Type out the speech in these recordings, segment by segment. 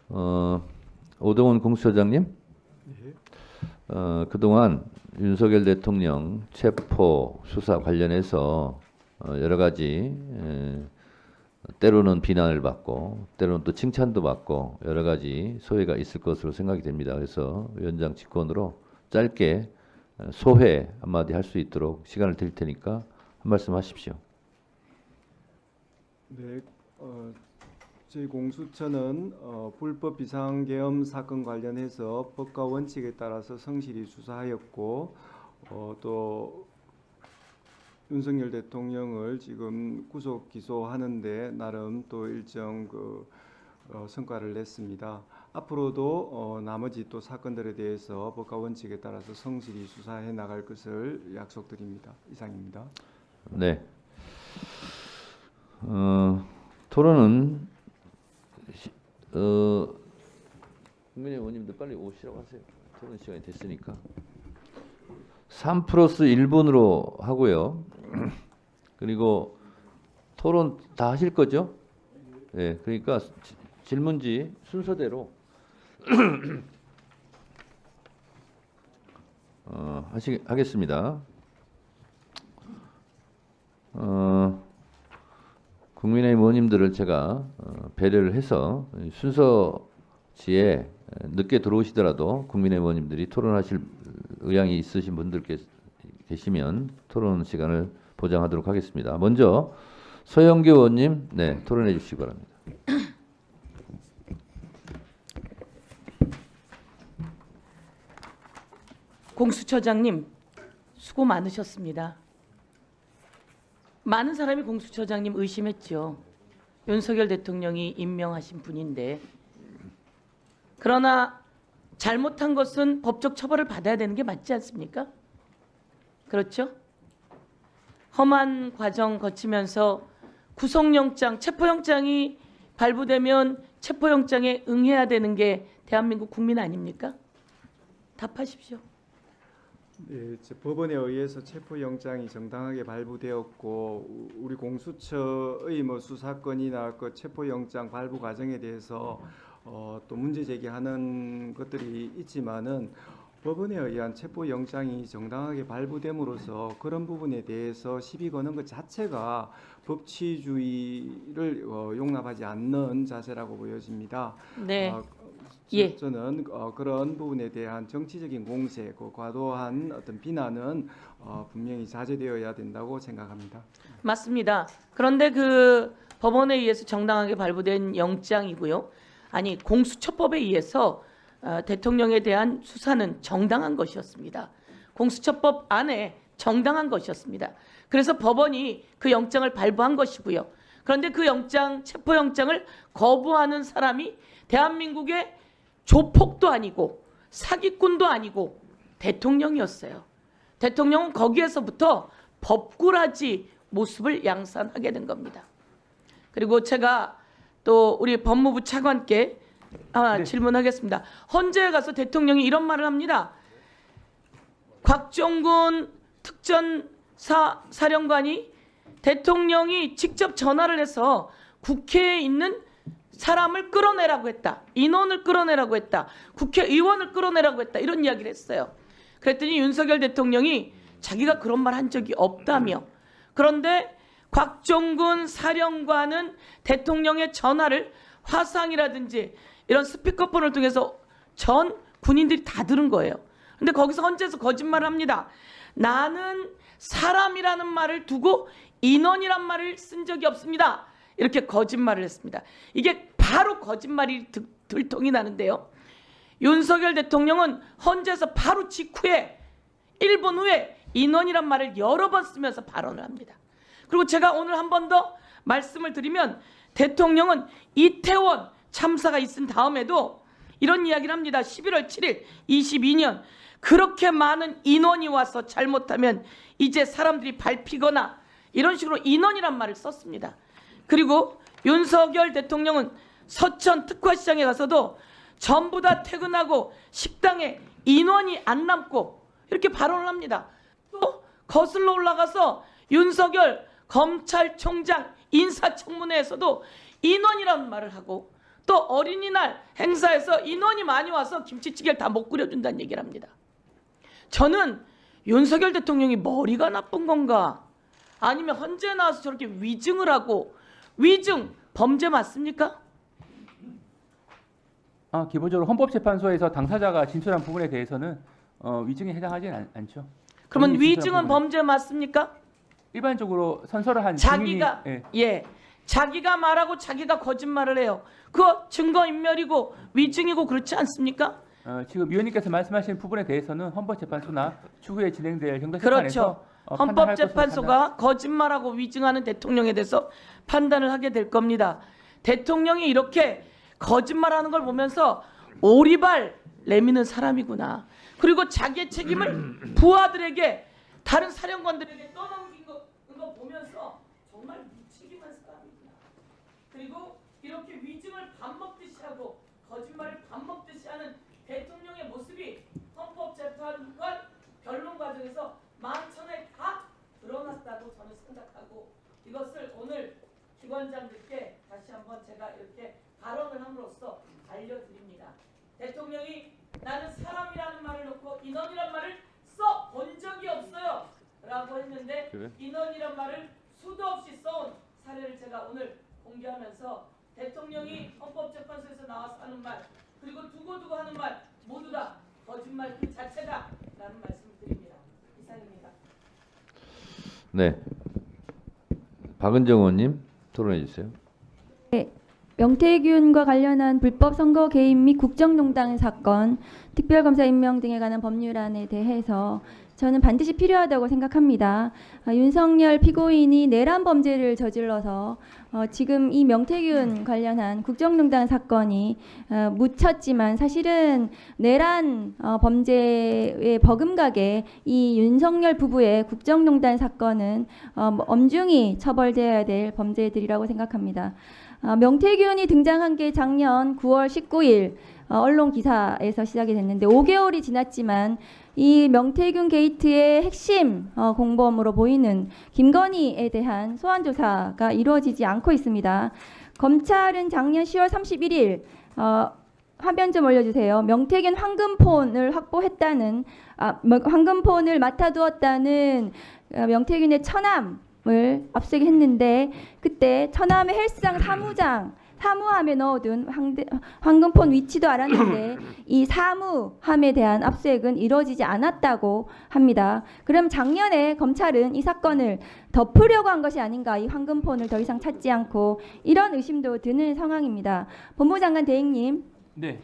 오동훈 공수처장님, 예. 그동안 윤석열 대통령 체포 수사 관련해서 여러 가지 때로는 비난을 받고 때로는 또 칭찬도 받고 여러 가지 소회가 있을 것으로 생각이 됩니다. 그래서 위원장 직권으로 짧게 소회 한마디 할 수 있도록 시간을 드릴 테니까 한 말씀 하십시오. 네, 저희 공수처는 불법 비상계엄 사건 관련해서 법과 원칙에 따라서 성실히 수사하였고 또 윤석열 대통령을 지금 구속 기소하는데 나름 또 일정 성과를 냈습니다. 앞으로도 나머지 또 사건들에 대해서 법과 원칙에 따라서 성실히 수사해 나갈 것을 약속드립니다. 이상입니다. 네. 토론은 국민의 의원님들 빨리 오시라고 하세요. 토론 시간이 됐으니까. 3+1분으로 하고요. 그리고 토론 다 하실 거죠? 네, 그러니까 질문지 순서대로 하겠습니다. 국민의힘 의원님들을 제가 배려를 해서 순서지에 늦게 들어오시더라도 국민의힘 의원님들이 토론하실 의향이 있으신 분들 계시면 토론 시간을 보장하도록 하겠습니다. 먼저 서영교 의원님, 네, 토론해 주시기 바랍니다. 공수처장님, 수고 많으셨습니다. 많은 사람이 공수처장님 의심했죠. 윤석열 대통령이 임명하신 분인데. 그러나 잘못한 것은 법적 처벌을 받아야 되는 게 맞지 않습니까? 그렇죠? 험한 과정 거치면서 구속영장, 체포영장이 발부되면 체포영장에 응해야 되는 게 대한민국 국민 아닙니까? 답하십시오. 네, 법원에 의해서 체포영장이 정당하게 발부되었고 우리 공수처의 수사건이나 그 체포영장 발부 과정에 대해서 또 문제 제기하는 것들이 있지만은 법원에 의한 체포영장이 정당하게 발부됨으로써 그런 부분에 대해서 시비 거는 것 자체가 법치주의를 용납하지 않는 자세라고 보여집니다. 네. 예. 저는 그런 부분에 대한 정치적인 공세, 과도한 어떤 비난은 분명히 자제되어야 된다고 생각합니다. 맞습니다. 그런데 그 법원에 의해서 정당하게 발부된 영장이고요. 아니 공수처법에 의해서 대통령에 대한 수사는 정당한 것이었습니다. 공수처법 안에 정당한 것이었습니다. 그래서 법원이 그 영장을 발부한 것이고요. 그런데 그 영장, 체포영장을 거부하는 사람이 대한민국의 조폭도 아니고 사기꾼도 아니고 대통령이었어요. 대통령은 거기에서부터 법꾸라지 모습을 양산하게 된 겁니다. 그리고 제가 또 우리 법무부 차관께 네. 질문하겠습니다. 헌재에 가서 대통령이 이런 말을 합니다. 곽종군 특전사령관이 대통령이 직접 전화를 해서 국회에 있는 사람을 끌어내라고 했다. 인원을 끌어내라고 했다. 국회의원을 끌어내라고 했다. 이런 이야기를 했어요. 그랬더니 윤석열 대통령이 자기가 그런 말 한 적이 없다며. 그런데 곽종군 사령관은 대통령의 전화를 화상이라든지 이런 스피커폰을 통해서 전 군인들이 다 들은 거예요. 근데 거기서 헌재에서 거짓말을 합니다. 나는 사람이라는 말을 두고 인원이란 말을 쓴 적이 없습니다. 이렇게 거짓말을 했습니다. 이게 바로 거짓말이 들통이 나는데요. 윤석열 대통령은 헌재에서 바로 직후에 1분 후에 인원이란 말을 여러 번 쓰면서 발언을 합니다. 그리고 제가 오늘 한 번 더 말씀을 드리면 대통령은 이태원 참사가 있은 다음에도 이런 이야기를 합니다. 11월 7일 22년 그렇게 많은 인원이 와서 잘못하면 이제 사람들이 밟히거나 이런 식으로 인원이란 말을 썼습니다. 그리고 윤석열 대통령은 서천 특화시장에 가서도 전부 다 퇴근하고 식당에 인원이 안 남고 이렇게 발언을 합니다. 또 거슬러 올라가서 윤석열 검찰총장 인사청문회에서도 인원이라는 말을 하고 또 어린이날 행사에서 인원이 많이 와서 김치찌개를 다 못 끓여준다는 얘기를 합니다. 저는 윤석열 대통령이 머리가 나쁜 건가? 아니면 헌재에 나와서 저렇게 위증을 하고, 위증 범죄 맞습니까? 기본적으로 헌법재판소에서 당사자가 진술한 부분에 대해서는 위증에 해당하지는 않죠. 그러면 본인이 진술한 위증은 부분은 범죄 맞습니까? 일반적으로 선서를 한 자기가 증인이 자기가 말하고 자기가 거짓말을 해요. 그거 증거 인멸이고 위증이고 그렇지 않습니까? 지금 위원님께서 말씀하신 부분에 대해서는 헌법재판소나 추후에 진행될 형사재판에서 그렇죠. 헌법재판소가 거짓말하고 위증하는 대통령에 대해서 판단을 하게 될 겁니다. 대통령이 이렇게 거짓말하는 걸 보면서 오리발 내미는 사람이구나. 그리고 자기의 책임을 부하들에게, 다른 사령관들에게 떠넘긴 거 보면서 정말 무책임한 사람이구나. 그리고 이렇게 위증을 밥 먹듯이 하고 거짓말을 밥 먹듯이 하는 대통령의 모습이 헌법재판관 변론 과정에서 만천에 다 드러났다고 저는 생각하고, 이것을 오늘 기관장들께 다시 한번 제가 이렇게 발언을 함으로써 알려드립니다. 대통령이 나는 사람이라는 말을 놓고 인원이란 말을 써본 적이 없어요 라고 했는데, 그래? 인원이란 말을 수도 없이 써온 사례를 제가 오늘 공개하면서, 대통령이 헌법재판소에서 나와서 하는 말, 그리고 두고두고 하는 말 모두 다 거짓말 그 자체다 라는 말씀을 드립니다. 이상입니다. 네. 박은정 의원님 토론해 주세요. 명태균과 관련한 불법 선거 개입 및 국정농단 사건, 특별검사 임명 등에 관한 법률안에 대해서 저는 반드시 필요하다고 생각합니다. 윤석열 피고인이 내란 범죄를 저질러서 지금 이 명태균 관련한 국정농단 사건이 묻혔지만, 사실은 내란 범죄에 버금가게 이 윤석열 부부의 국정농단 사건은 엄중히 처벌되어야 될 범죄들이라고 생각합니다. 명태균이 등장한 게 작년 9월 19일 언론 기사에서 시작이 됐는데 5개월이 지났지만 이 명태균 게이트의 핵심 공범으로 보이는 김건희에 대한 소환 조사가 이루어지지 않고 있습니다. 검찰은 작년 10월 31일 화면 좀 올려주세요. 명태균 황금폰을 확보했다는, 황금폰을 맡아두었다는 명태균의 처남을 압수했는데, 그때 처남의 헬스장 사무함에 넣어둔 황금폰 위치도 알았는데 이 사무함에 대한 압수액은 이루어지지 않았다고 합니다. 그럼 작년에 검찰은 이 사건을 덮으려고 한 것이 아닌가, 이 황금폰을 더 이상 찾지 않고, 이런 의심도 드는 상황입니다. 법무장관 대행님, 네.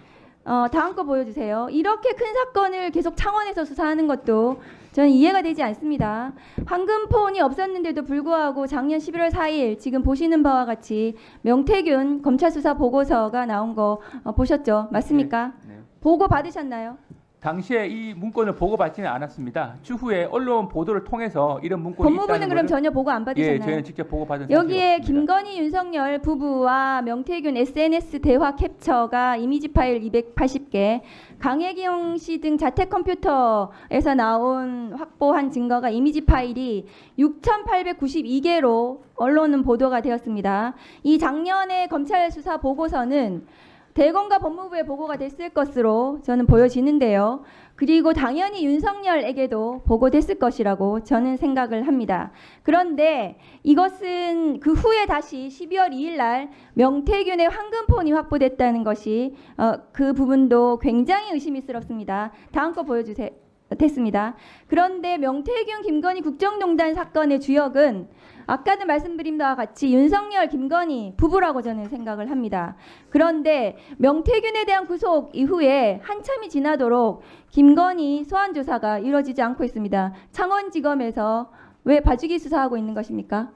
다음 거 보여주세요. 이렇게 큰 사건을 계속 창원에서 수사하는 것도 저는 이해가 되지 않습니다. 황금폰이 없었는데도 불구하고 작년 11월 4일 지금 보시는 바와 같이 명태균 검찰 수사 보고서가 나온 거 보셨죠? 맞습니까? 네. 보고 받으셨나요? 당시에 이 문건을 보고받지는 않았습니다. 추후에 언론 보도를 통해서 이런 문건이 법무부는 있다는 그럼 것을- 전혀 보고 안 받으셨나요? 저희는 직접 보고받은 여기에 사실이 없습니다. 김건희, 윤석열 부부와 명태균 SNS 대화 캡처가 이미지 파일 280개, 강혜경 씨 등 자택 컴퓨터에서 나온 확보한 증거가 이미지 파일이 6,892개로 언론은 보도가 되었습니다. 이 작년에 검찰 수사 보고서는 대검과 법무부에 보고가 됐을 것으로 저는 보여지는데요. 그리고 당연히 윤석열에게도 보고됐을 것이라고 저는 생각을 합니다. 그런데 이것은 그 후에 다시 12월 2일 날 명태균의 황금폰이 확보됐다는 것이 그 부분도 굉장히 의심스럽습니다. 다음 거 보여주세요. 됐습니다. 그런데 명태균, 김건희 국정농단 사건의 주역은 아까도 말씀드린 바와 같이 윤석열, 김건희 부부라고 저는 생각을 합니다. 그런데 명태균에 대한 구속 이후에 한참이 지나도록 김건희 소환 조사가 이루어지지 않고 있습니다. 창원지검에서 왜 봐주기 수사하고 있는 것입니까?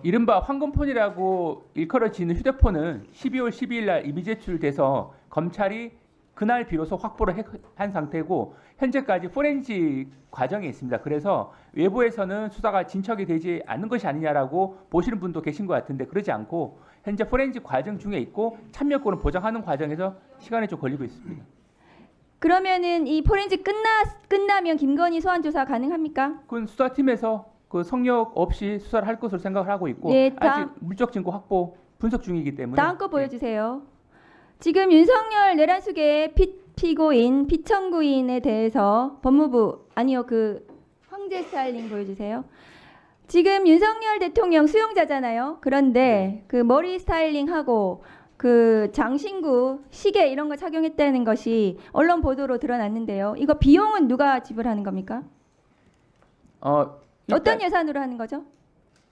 이른바 황금폰이라고 일컬어지는 휴대폰은 12월 12일 날 이미 제출돼서 검찰이 그날 비로소 확보를 한 상태고, 현재까지 포렌식 과정에 있습니다. 그래서 외부에서는 수사가 진척이 되지 않는 것이 아니냐라고 보시는 분도 계신 것 같은데, 그러지 않고 현재 포렌식 과정 중에 있고 참여권을 보장하는 과정에서 시간이 좀 걸리고 있습니다. 그러면은 이 포렌식 끝나면 김건희 소환 조사 가능합니까? 그건 수사팀에서 그 성역 없이 수사를 할 것으로 생각을 하고 있고, 네, 아직 물적 증거 확보 분석 중이기 때문에. 다음 거 보여주세요. 지금 윤석열 내란숙의 피고인, 피청구인에 대해서 법무부 아니요 그 황제 스타일링 보여주세요. 지금 윤석열 대통령 수용자잖아요. 그런데 그 머리 스타일링하고 그 장신구 시계 이런 거 착용했다는 것이 언론 보도로 드러났는데요. 이거 비용은 누가 지불하는 겁니까? 일단 어떤 예산으로 하는 거죠?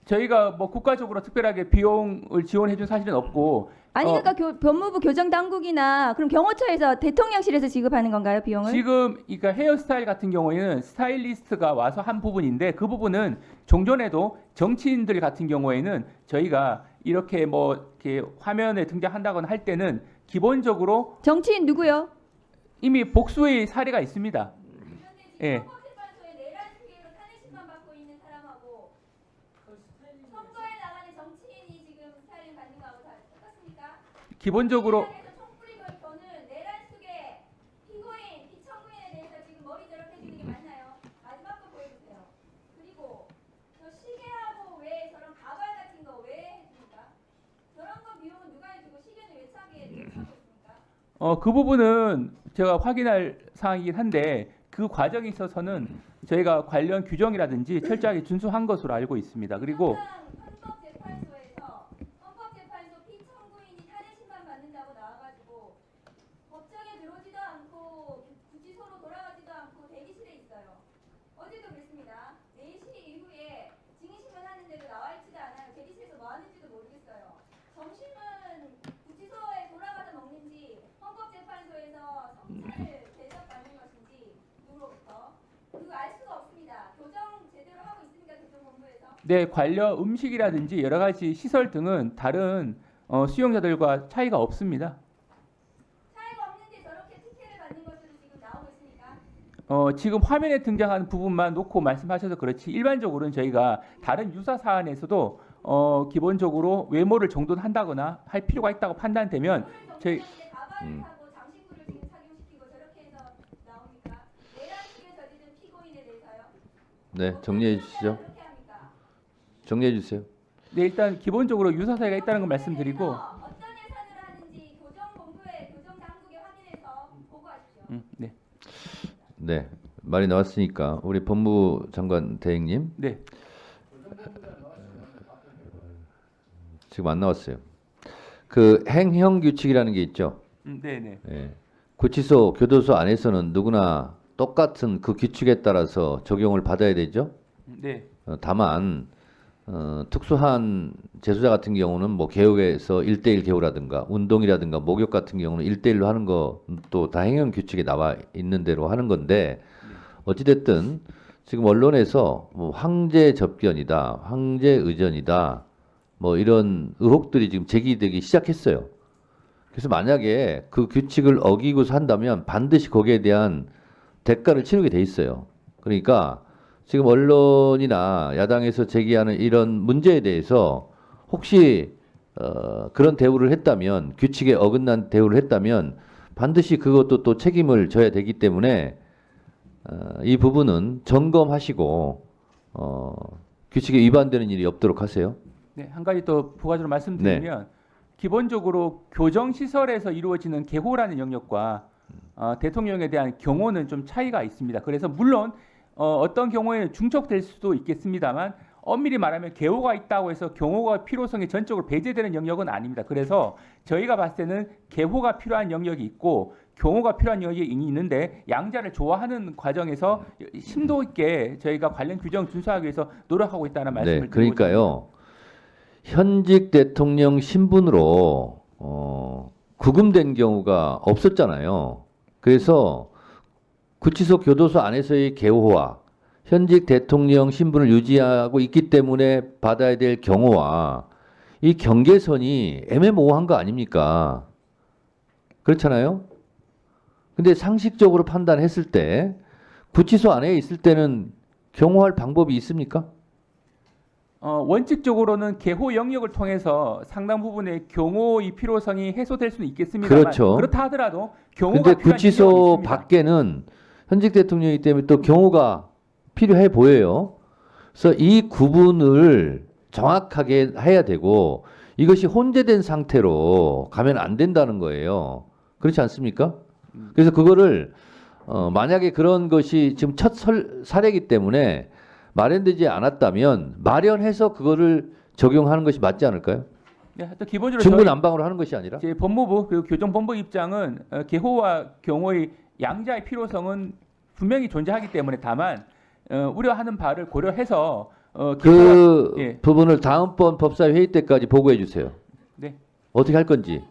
저희가 뭐 국가적으로 특별하게 비용을 지원해준 사실은 없고 아니 그러니까 법무부 교정당국이나 그럼 경호처에서 대통령실에서 지급하는 건가요 비용을? 지금 그러니까 헤어스타일 같은 경우에는 스타일리스트가 와서 한 부분인데 그 부분은 종전에도 정치인들 같은 경우에는 저희가 이렇게 뭐 이렇게 화면에 등장한다거나 할 때는 기본적으로 정치인 누구요? 이미 복수의 사례가 있습니다. 예. 기본적으로 그 부분은 제가 확인할 사항이긴 한데 그 과정에 있어서는 저희가 관련 규정이라든지 철저하게 준수한 것으로 알고 있습니다. 그리고 헌법재판소 피청구인이 탄핵 심판 받는다고 나와가지고 법정에 들어오지도 않고 구치소로 돌아가지도 않고 대기실에 있어요. 어제도 그랬습니다. 4시 이후에 증인신문 하는데도 나와 있지도 않아요. 대기실에서 뭐 하는지도 모르겠어요. 점심은 구치소에 돌아가서 먹는지 헌법재판소에서 성찰을 대접받는 것인지 누구로부터 그거 알 수가 없습니다. 교정 제대로 하고 있습니까? 교정본부에서? 네, 관련 음식이라든지 여러 가지 시설 등은 다른 수용자들과 차이가 없습니다. 차이가 없는데 저렇게 특혜를 받는 것으로 지금 나오고 있으니까 지금 화면에 등장하는 부분만 놓고 말씀하셔서 그렇지 일반적으로는 저희가 다른 유사 사안에서도 기본적으로 외모를 정돈한다거나 할 필요가 있다고 판단되면 저희 가발을 하고 장신구를 지금 착용시키고 저렇게 해서 나옵니까? 내란식에 저지른 피고인에 대해서요? 네, 정리해 주시죠. 그렇게 합니까? 정리해 주세요. 네, 일단 기본적으로 유사 사례가 있다는 걸 말씀드리고 어떤 예산으로 하는지 교정본부에 교정당국에 확인해서 보고하십시오. 네. 네, 말이 나왔으니까 우리 법무부 장관 대행님 네. 지금 안 나왔어요. 그 행형 규칙이라는 게 있죠. 네네. 예. 구치소, 교도소 안에서는 누구나 똑같은 그 규칙에 따라서 적용을 받아야 되죠. 네. 다만 특수한 재소자 같은 경우는 뭐 개옥에서 1대1 개호라든가 운동이라든가 목욕 같은 경우는 1대1로 하는 것도 다 행정 규칙에 나와 있는 대로 하는 건데 어찌됐든 지금 언론에서 뭐 황제 접견이다, 황제 의전이다 뭐 이런 의혹들이 지금 제기되기 시작했어요. 그래서 만약에 그 규칙을 어기고서 한다면 반드시 거기에 대한 대가를 치르게 돼 있어요. 그러니까 지금 언론이나 야당에서 제기하는 이런 문제에 대해서 혹시 그런 대우를 했다면 규칙에 어긋난 대우를 했다면 반드시 그것도 또 책임을 져야 되기 때문에 이 부분은 점검하시고 규칙에 위반되는 일이 없도록 하세요. 네, 한 가지 또 부가적으로 말씀드리면 기본적으로 교정 시설에서 이루어지는 개호라는 영역과 대통령에 대한 경호는 좀 차이가 있습니다. 그래서 물론 어떤 경우에는 중첩될 수도 있겠습니다만 엄밀히 말하면 개호가 있다고 해서 경호가 필요성이 전적으로 배제되는 영역은 아닙니다. 그래서 저희가 봤을 때는 개호가 필요한 영역이 있고 경호가 필요한 영역이 있는데 양자를 조화하는 과정에서 심도 있게 저희가 관련 규정 준수하기 위해서 노력하고 있다는 말씀을 네, 그러니까요. 현직 대통령 신분으로 구금된 경우가 없었잖아요. 그래서 구치소 교도소 안에서의 개호와 현직 대통령 신분을 유지하고 있기 때문에 받아야 될 경호와 이 경계선이 애매모호한 거 아닙니까? 그렇잖아요. 근데 상식적으로 판단했을 때 구치소 안에 있을 때는 경호할 방법이 있습니까? 원칙적으로는 개호 영역을 통해서 상당 부분의 경호의 필요성이 해소될 수는 있겠습니다만 그렇죠. 그렇다 하더라도 경호가 근데 필요한 구치소 영역이 있습니다. 밖에는 현직 대통령이기 때문에 또 경호가 필요해 보여요. 그래서 이 구분을 정확하게 해야 되고 이것이 혼재된 상태로 가면 안 된다는 거예요. 그렇지 않습니까? 그래서 그거를 만약에 그런 것이 지금 첫 사례이기 때문에 마련되지 않았다면 마련해서 그거를 적용하는 것이 맞지 않을까요? 네, 또 기본적으로 중구난방으로 하는 것이 아니라. 제 법무부 그리고 교정본부 입장은 개호와 경호의 양자의 필요성은 분명히 존재하기 때문에 다만 우려하는 바를 고려해서 그 예. 부분을 다음번 법사위 회의 때까지 보고해 주세요. 네. 어떻게 할 건지.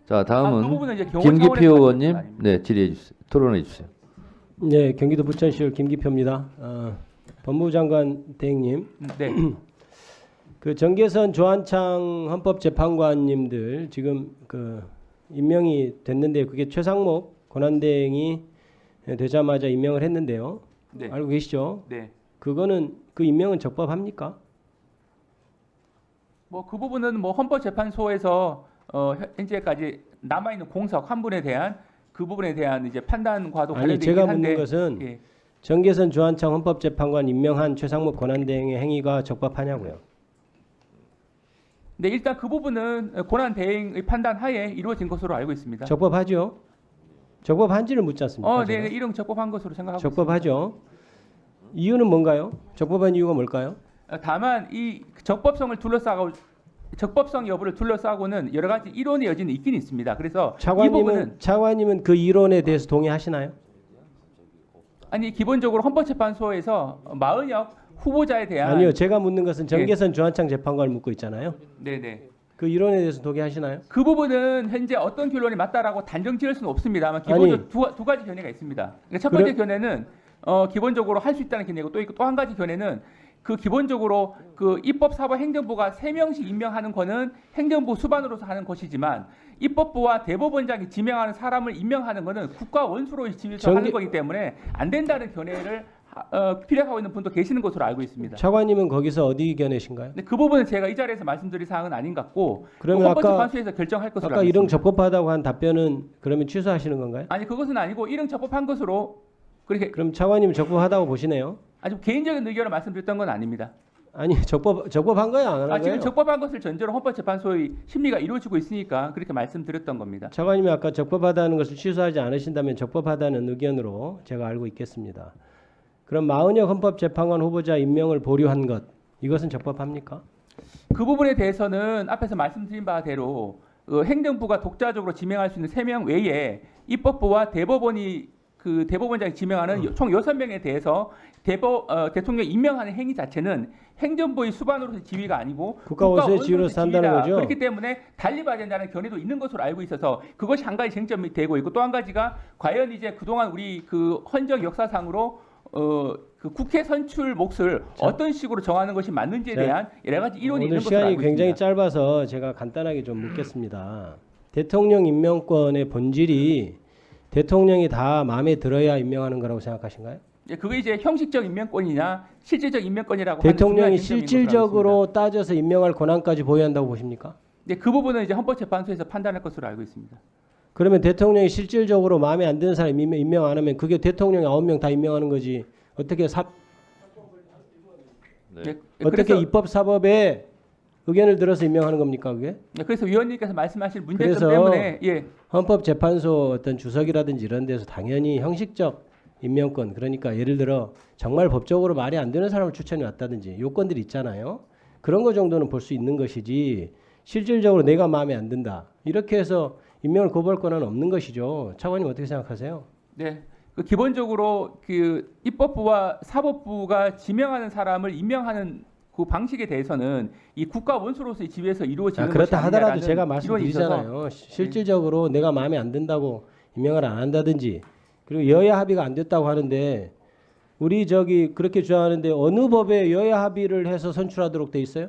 자, 그 다음은 부분은 이제 경호 김기표 차원에서 의원님, 말씀드린 건 네, 질의해 주세요. 토론해 주세요. 네, 경기도 부천시를 김기표입니다. 법무부 장관 대행님, 네. 그 정계선 조한창 헌법재판관님들 지금 그 임명이 됐는데 그게 최상목 권한대행이 되자마자 임명을 했는데요. 네. 알고 계시죠? 네. 그거는 그 임명은 적법합니까? 뭐 그 부분은 뭐 헌법재판소에서 현재까지 남아 있는 공석 한 분에 대한 그 부분에 대한 이제 판단과도 아니 관련되긴 제가 한데 묻는 것은 예. 정계선 조한창 헌법재판관 임명한 최상목 권한대행의 행위가 적법하냐고요. 네, 일단 그 부분은 권한 대행의 판단 하에 이루어진 것으로 알고 있습니다. 적법하죠? 적법한지를 묻지 않습니까? 네, 제가? 이런 적법한 것으로 생각하고 적법하죠. 이유는 뭔가요? 적법한 이유가 뭘까요? 있습니다. 다만 이 적법성을 둘러싸고 적법성 여부를 둘러싸고는 여러 가지 이론의 여지는 있긴 있습니다. 그래서 이 부분은 차관님은 그 이론에 대해서 동의하시나요? 아니 기본적으로 헌법재판소에서 마은혁 후보자에 대한 아니요, 제가 묻는 것은 정계선 조한창 재판관을 묻고 있잖아요. 네네. 그 이론에 대해서 동의하시나요? 그 부분은 현재 어떤 결론이 맞다라고 단정 지을 수는 없습니다만 기본적으로 두 가지 견해가 있습니다. 그러니까 첫 번째 견해는 기본적으로 할 수 있다는 견해고 또 있고 또 한 가지 견해는 그 기본적으로 그 입법사법행정부가 3명씩 임명하는 거는 행정부 수반으로서 하는 것이지만 입법부와 대법원장이 지명하는 사람을 임명하는 거는 국가 원수로 지위에서 하는 거기 때문에 안 된다는 견해를 피력하고 있는 분도 계시는 것으로 알고 있습니다. 차관님은 거기서 어디 견해신가요? 근데 그 부분은 제가 이 자리에서 말씀드릴 사항은 아닌 것 같고 그러면 헌법재판소에서 결정할 것으로 아까 알고 이런 있습니다. 적법하다고 한 답변은 그러면 취소하시는 건가요? 아니 그것은 아니고 이런 적법한 것으로 그렇게 그럼 차관님 적법하다고 보시네요. 아주 개인적인 의견을 말씀드렸던 건 아닙니다. 아니 적법한 거예요, 안 하는 지금 거예요? 적법한 것을 전제로 헌법재판소의 심리가 이루어지고 있으니까 그렇게 말씀드렸던 겁니다. 차관님이 아까 적법하다는 것을 취소하지 않으신다면 적법하다는 의견으로 제가 알고 있겠습니다. 그럼 마은혁 헌법재판관 후보자 임명을 보류한 것 이것은 적법합니까? 그 부분에 대해서는 앞에서 말씀드린 바대로 행정부가 독자적으로 지명할 수 있는 3명 외에 입법부와 대법원이 그 대법원장이 지명하는 총 6명에 대해서 대통령 임명하는 행위 자체는 행정부의 수반으로서의 지위가 아니고 국가 원수의 원수로서의 지위로서 한다는 지위다. 거죠? 그렇기 때문에 달리봐야 된다는 견해도 있는 것으로 알고 있어서 그것이 한 가지 쟁점이 되고 있고 또 한 가지가 과연 이제 그동안 우리 그 헌정 역사상으로 그 국회 선출 몫을 어떤 식으로 정하는 것이 맞는지에 대한 여러 가지 이론이 있는 오늘 것으로 시간이 알고 굉장히 있습니다. 짧아서 제가 간단하게 좀 묻겠습니다. 대통령 임명권의 본질이 대통령이 다 마음에 들어야 임명하는 거라고 생각하신가요? 그게 이제 형식적 임명권이냐 실질적 임명권이라고 하는 대통령이 중요한 쟁점인 것으로 알고 있습니다. 실질적으로 따져서 임명할 권한까지 보유한다고 보십니까? 네, 그 부분은 이제 헌법재판소에서 판단할 것으로 알고 있습니다. 그러면 대통령이 실질적으로 마음에 안 드는 사람 임명 안 하면 그게 대통령이 9명 다 임명하는 거지. 어떻게 네, 어떻게 그래서, 입법사법에 의견을 들어서 임명하는 겁니까 그게? 네, 그래서 위원님께서 말씀하실 문제점 그래서 때문에 헌법재판소 어떤 주석이라든지 이런 데서 당연히 형식적 임명권 그러니까 예를 들어 정말 법적으로 말이 안 되는 사람을 추천해 왔다든지 요건들이 있잖아요. 그런 거 정도는 볼 수 있는 것이지 실질적으로 내가 마음에 안 든다 이렇게 해서 임명을 거부할 권한은 없는 것이죠. 차관님 어떻게 생각하세요? 네, 그 기본적으로 그 입법부와 사법부가 지명하는 사람을 임명하는 그 방식에 대해서는 이 국가 원수로서의 지위에서 이루어지는 그렇다 것이 하더라도 아니냐라는 제가 이론이 있어서 말씀드리잖아요. 실질적으로 내가 마음에 안 든다고 임명을 안 한다든지 그리고 여야 합의가 안 됐다고 하는데 우리 저기 그렇게 주장하는데 어느 법에 여야 합의를 해서 선출하도록 돼 있어요?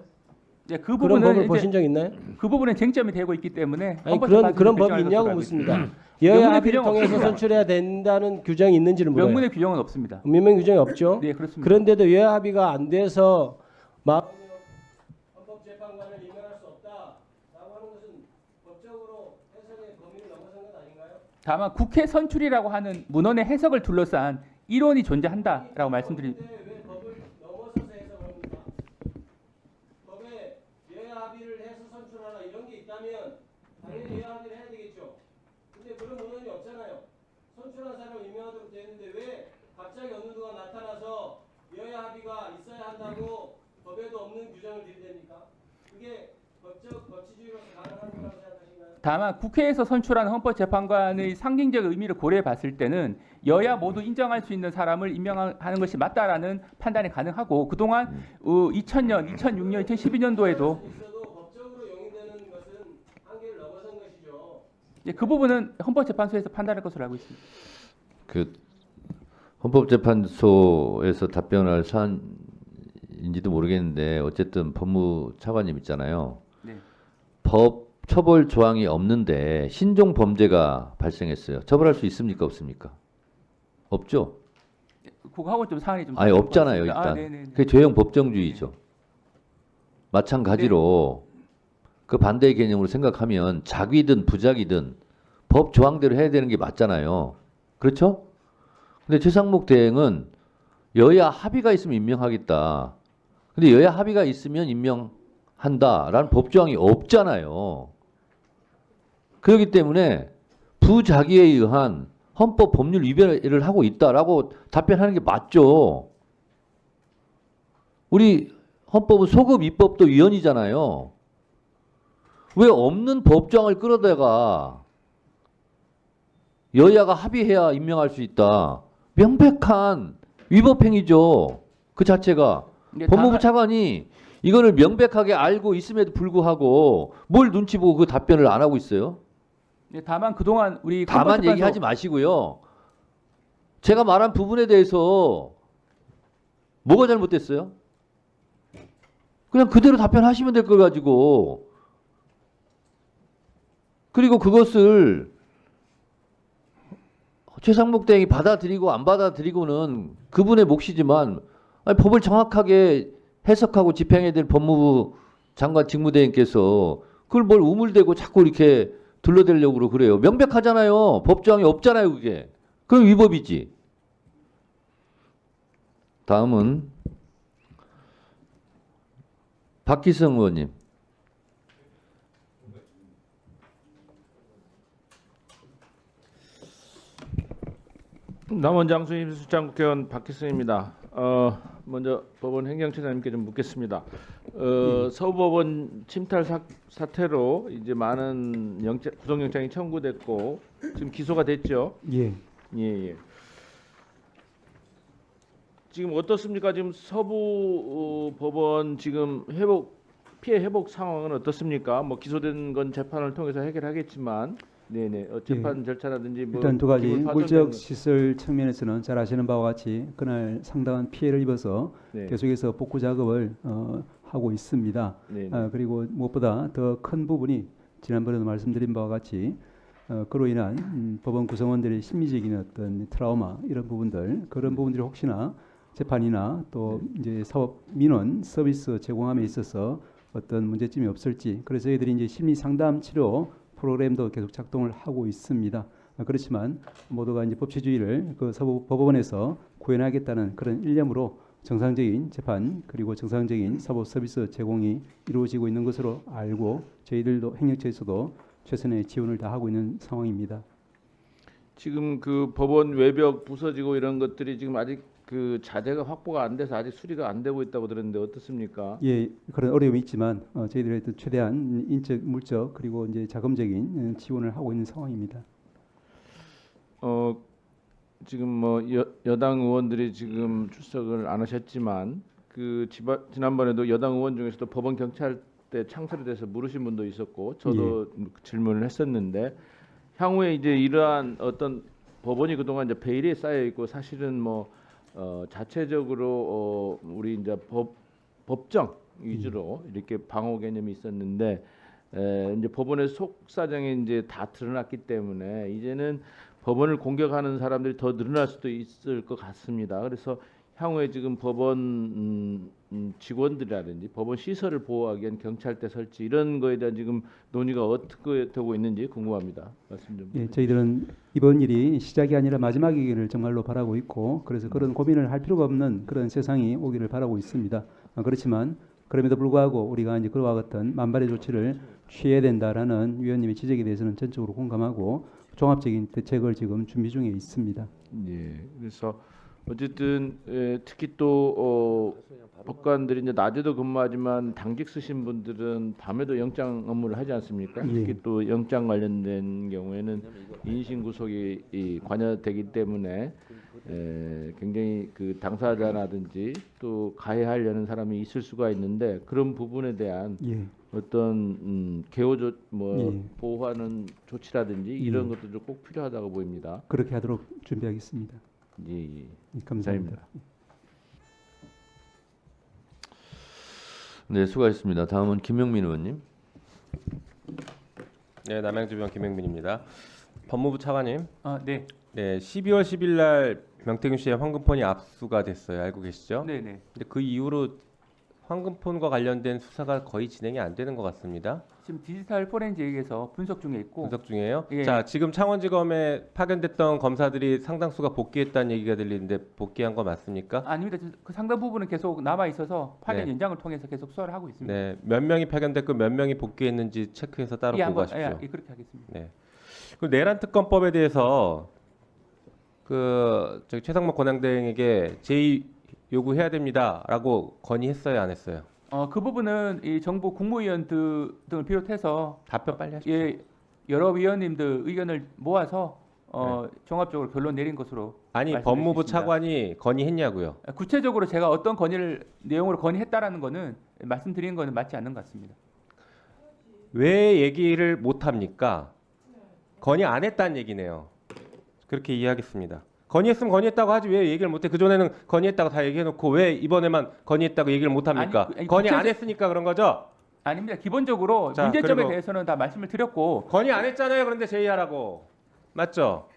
네, 그 그런 법을 부분은 보신 적 있나요? 그 부분은 쟁점이 되고 있기 때문에 아니 헌법재판소에서 그런 법이 결정할 있냐고 것으로 알고 묻습니다. 있습니다. 여야 명문의 합의를 규정 통해서 없습니다. 선출해야 된다는 규정이 있는지를 물어요. 명문의 규정은 없습니다. 명문 규정이 없죠. 네, 그렇습니다. 그런데도 여야 합의가 안 돼서 헌법재판관을 임명할 수 없다라고 하는 것은 법적으로 해석의 범위를 넘어선 것 아닌가요? 다만 국회 선출이라고 하는 문헌의 해석을 둘러싼 이론이 존재한다라고 말씀드립니다. 왜 법을 넘어서서 해석합니까? 법에 여야 선출한 사람을 임명하도록 되어 있는데 왜 갑자기 어느 누가 나타나서 여야 합의가 있어야 한다고 법에도 없는 규정을 들이댑니까? 그게 법치주의로서 가능한 거라고 생각하신가요? 다만 국회에서 선출한 헌법재판관의 상징적 의미를 고려해 봤을 때는 여야 모두 인정할 수 있는 사람을 임명하는 것이 맞다라는 판단이 가능하고 그동안 2000년, 2006년, 2012년도에도 있어도 법적으로 용인되는 것은 한계를 넘어선 것이죠. 그 부분은 헌법재판소에서 판단할 것으로 알고 있습니다. 그 헌법재판소에서 답변할 사안인지도 모르겠는데 어쨌든 법무차관님 있잖아요. 네. 법 처벌 조항이 없는데 신종 범죄가 발생했어요. 처벌할 수 있습니까? 없습니까? 없죠. 그거하고 좀 사안이 좀 아예 다른 것 없잖아요. 같습니다. 일단 네네네. 그게 죄형 법정주의죠. 마찬가지로 그 반대의 개념으로 생각하면 작위든 부작위든 법 조항대로 해야 되는 게 맞잖아요. 그렇죠? 근데 최상목 대행은 여야 합의가 있으면 임명하겠다. 근데 여야 합의가 있으면 임명한다라는 법 조항이 없잖아요. 그렇기 때문에 부작위에 의한 헌법 법률 위반을 하고 있다라고 답변하는 게 맞죠. 우리 헌법은 소급 입법도 위헌이잖아요. 왜 없는 법조항을 끌어다가 여야가 합의해야 임명할 수 있다. 명백한 위법행위죠. 그 자체가. 근데 법무부 차관이 이거를 명백하게 알고 있음에도 불구하고 뭘 눈치 보고 그 답변을 안 하고 있어요? 다만 그동안 우리 다만 헌법재판소- 얘기하지 마시고요. 제가 말한 부분에 대해서 뭐가 잘못됐어요? 그냥 그대로 답변하시면 될 걸 가지고. 그리고 그것을 최상목 대행이 받아들이고 안 받아들이고는 그분의 몫이지만 아니, 법을 정확하게 해석하고 집행해야 될 법무부 장관 직무대행께서 그걸 뭘 우물대고 자꾸 이렇게 둘러대려고 그래요. 명백하잖아요. 법조항이 없잖아요. 그게. 그럼 위법이지. 다음은 박기성 의원님. 남원 장수임 수장국회의원 박기성입니다. 먼저 법원 행정처장님께 좀 묻겠습니다. 서부법원 침탈 사태로 이제 많은 구속영장이 청구됐고 지금 기소가 됐죠. 예. 예. 지금 어떻습니까? 지금 서부 법원 지금 피해 회복 상황은 어떻습니까? 뭐 기소된 건 재판을 통해서 해결하겠지만, 네네. 재판 절차라든지 뭐 일단 두 가지 기물 파손된 물적 거- 시설 측면에서는 잘 아시는 바와 같이 그날 상당한 피해를 입어서 네. 계속해서 복구 작업을 하고 있습니다. 네. 그리고 무엇보다 더 큰 부분이 지난번에도 말씀드린 바와 같이 그로 인한 법원 구성원들의 심리적인 어떤 트라우마 이런 부분들 그런 부분들이 혹시나 재판이나 또 이제 사법 민원 서비스 제공함에 있어서 어떤 문제점이 없을지 그래서 저희들이 이제 심리 상담 치료 프로그램도 계속 작동을 하고 있습니다. 그렇지만 모두가 이제 법치주의를 그 법원에서 구현하겠다는 그런 일념으로 정상적인 재판 그리고 정상적인 사법 서비스 제공이 이루어지고 있는 것으로 알고 저희들도 행정처에서도 최선의 지원을 다하고 있는 상황입니다. 지금 그 법원 외벽 부서지고 이런 것들이 지금 아직 그 자재가 확보가 안 돼서 아직 수리가 안 되고 있다고 들었는데 어떻습니까? 예, 그런 어려움이 있지만 저희들이 최대한 인적, 물적 그리고 이제 자금적인 지원을 하고 있는 상황입니다. 지금 뭐 여당 의원들이 지금 출석을 안 하셨지만 그 지난번에도 여당 의원 중에서도 법원 경찰대 창설에 대해서 물으신 분도 있었고 저도 질문을 했었는데 향후에 이제 이러한 어떤 법원이 그동안 이제 베일에 쌓여 있고 사실은 뭐 자체적으로 우리 이제 법정 위주로 이렇게 방어 개념이 있었는데 이제 법원의 속사정이 이제 다 드러났기 때문에 이제는 법원을 공격하는 사람들이 더 늘어날 수도 있을 것 같습니다. 그래서 향후에 지금 법원 직원들이라든지 법원 시설을 보호하기 위한 경찰대 설치 이런 거에 대한 지금 논의가 어떻게 되고 있는지 궁금합니다. 말씀 좀. 예, 저희들은 이번 일이 시작이 아니라 마지막이기를 정말로 바라고 있고 그래서 그런 고민을 할 필요가 없는 그런 세상이 오기를 바라고 있습니다. 그렇지만 그럼에도 불구하고 우리가 이제 그와 같은 만발의 조치를 취해야 된다라는 위원님의 지적에 대해서는 전적으로 공감하고 종합적인 대책을 지금 준비 중에 있습니다. 예. 그래서 어쨌든 특히 또 법관들이 이제 낮에도 근무하지만 당직 쓰신 분들은 밤에도 영장 업무를 하지 않습니까? 예. 특히 또 영장 관련된 경우에는 인신 구속이 관여되기 때문에 굉장히 그 당사자라든지 또 가해하려는 사람이 있을 수가 있는데 그런 부분에 대한 예. 어떤 개호조 예. 보호하는 조치라든지 예. 이런 것들도 꼭 필요하다고 보입니다. 그렇게 하도록 준비하겠습니다. 예, 예. 감사합니다. 네, 수고하셨습니다. 다음은 김영민 의원님. 네, 남양주병 김행민입니다. 법무부 차관님, 네, 네, 12월 10일 날 명태균 씨의 황금폰이 압수가 됐어요. 알고 계시죠? 네, 네. 근데 그 이후로 황금폰과 관련된 수사가 거의 진행이 안 되는 것 같습니다. 지금 디지털 포렌식에서 분석 중에 있고 분석 중이에요. 예. 자, 지금 창원지검에 파견됐던 검사들이 상당수가 복귀했다는 얘기가 들리는데 복귀한 거 맞습니까? 아닙니다. 그 상당 부분은 계속 남아 있어서 파견 네. 연장을 통해서 계속 수사를 하고 있습니다. 네, 몇 명이 파견됐고 몇 명이 복귀했는지 체크해서 따로 예, 보고하십시오. 그렇게 하겠습니다. 네. 그 내란 특검법에 대해서 그 저기 최상목 권한대행에게 제의 요구해야 됩니다라고 건의했어요, 안 했어요? 그 부분은 이 정부 국무위원 등을 비롯해서 답변 빨리 하십시오. 예, 여러 위원님들 의견을 모아서 종합적으로 결론 내린 것으로 아니 말씀드릴 법무부 수 있습니다. 차관이 건의했냐고요? 구체적으로 제가 어떤 내용으로 건의했다라는 거는 말씀드리는 거는 맞지 않는 것 같습니다. 왜 얘기를 못 합니까? 건의 안 했다는 얘기네요. 그렇게 이해하겠습니다. 건의했으면 건의했다고 하지 왜 얘기를 못해? 그 전에는 건의했다고 다 얘기해놓고 왜 이번에만 건의했다고 얘기를 못 합니까? 아니, 건의 안 했으니까 그런 거죠? 아닙니다. 기본적으로 자, 문제점에 그리고- 대해서는 다 말씀을 드렸고 건의 안 했잖아요. 그런데 제의하라고 맞죠?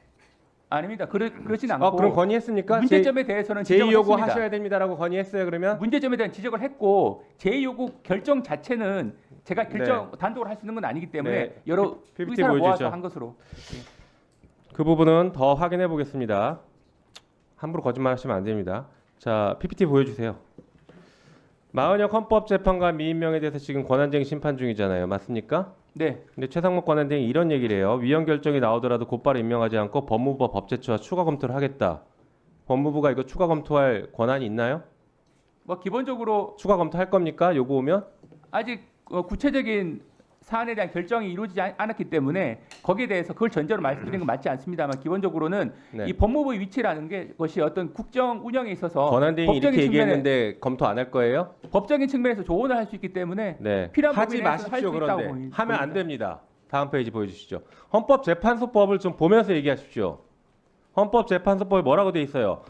아닙니다. 그렇진 않고 그럼 건의했습니까? 문제점에 대해서는 제의 지적을 요구 했습니다. 하셔야 됩니다라고 건의했어요. 그러면 문제점에 대한 지적을 했고 제의 요구 결정 자체는 제가 결정 단독으로 할 수 있는 건 아니기 때문에 네. 여러 PPT 의사를 모아서 보여주시죠. 한 것으로. 그 부분은 더 확인해 보겠습니다. 함부로 거짓말하시면 안 됩니다. 자, PPT 보여주세요. 마은혁 헌법재판관 미임명에 대해서 지금 권한쟁의 심판 중이잖아요. 맞습니까? 네. 근데 최상목 권한대행이 이런 얘기를 해요. 위헌 결정이 나오더라도 곧바로 임명하지 않고 법무부와 법제처와 추가 검토를 하겠다. 법무부가 이거 추가 검토할 권한이 있나요? 뭐 기본적으로 추가 검토할 겁니까? 요거 오면? 아직 구체적인 사안에 대한 결정이 이루어지지 않았기 때문에 거기에 대해서 그걸 전제로 말씀드리는 건 맞지 않습니다만 기본적으로는 네. 이 법무부의 위치라는 것이 어떤 국정 운영에 있어서 권한대행이 이렇게 법적인 얘기했는데 검토 안 할 거예요? 법적인 측면에서 조언을 할 수 있기 때문에 네. 필요한 하지 부분에 대해서 마십시오. 할수 있다고 그런데 보입니다. 하면 안 됩니다. 다음 페이지 보여주시죠. 헌법재판소법을 좀 보면서 얘기하십시오. 헌법재판소법에 뭐라고 돼 있어요?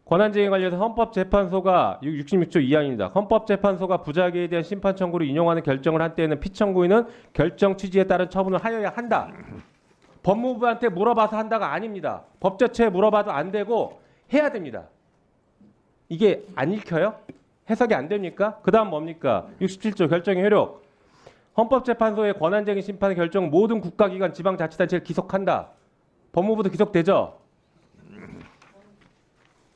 권한쟁의 관련해서 헌법재판소가 66조 2항입니다. 헌법재판소가 부작위에 대한 심판 청구를 인용하는 결정을 한 때에는 피청구인은 결정 취지에 따른 처분을 하여야 한다. 법무부한테 물어봐서 한다가 아닙니다. 법제처에 물어봐도 안 되고 해야 됩니다. 이게 안 읽혀요? 해석이 안 됩니까? 그 다음 뭡니까? 67조 결정의 효력. 헌법재판소의 권한쟁의 심판 결정 모든 국가기관 지방자치단체를 기속한다. 법무부도 기속되죠?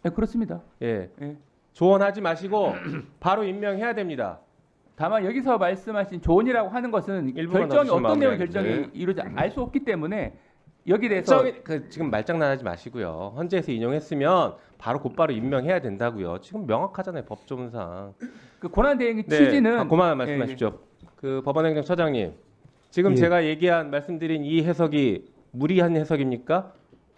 네, 그렇습니다. 예. 예. 조언하지 마시고 바로 임명해야 됩니다. 다만 여기서 말씀하신 조언이라고 하는 것은 일부만 결정이 넣어주시면 어떤 내용의 마무리하겠습니다. 결정이 이루어지 알 수 없기 때문에 여기에 대해서 지금 말장난하지 마시고요. 헌재에서 인용했으면 곧바로 임명해야 된다고요. 지금 명확하잖아요. 법조문상. 그 권한대행의 네, 취지는 그만 말씀하십시오. 그 법원행정처장님, 지금 예. 제가 말씀드린 이 해석이 무리한 해석입니까?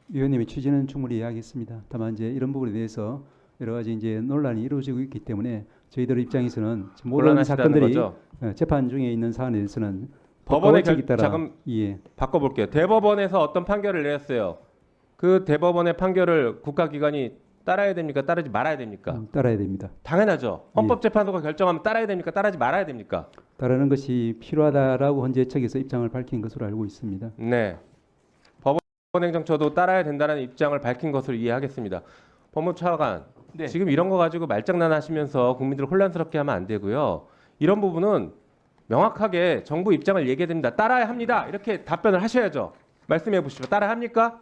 위원님의 취지는 충분히 이해하겠습니다. 다만 이제 이런 부분에 대해서 여러 가지 이제 논란이 이루어지고 있기 때문에 저희들 입장에서는 지금 모든 곤란하시다는 사건들이 거죠? 재판 중에 있는 사안에 대해서는 법원의 법칙에 따라 잠깐 예. 바꿔볼게요. 대법원에서 어떤 판결을 내렸어요. 그 대법원의 판결을 국가기관이 따라야 됩니까? 따르지 말아야 됩니까? 따라야 됩니다. 당연하죠. 헌법재판소가 결정하면 따라야 됩니까? 따르지 말아야 됩니까? 따르는 것이 필요하다라고 헌재 측에서 입장을 밝힌 것으로 알고 있습니다. 네. 법원행정처도 따라야 된다는 입장을 밝힌 것으로 이해하겠습니다. 법무차관, 네. 지금 이런 거 가지고 말장난하시면서 국민들을 혼란스럽게 하면 안 되고요. 이런 부분은 명확하게 정부 입장을 얘기해야 됩니다. 따라야 합니다. 이렇게 답변을 하셔야죠. 말씀해 보시죠. 따라 합니까?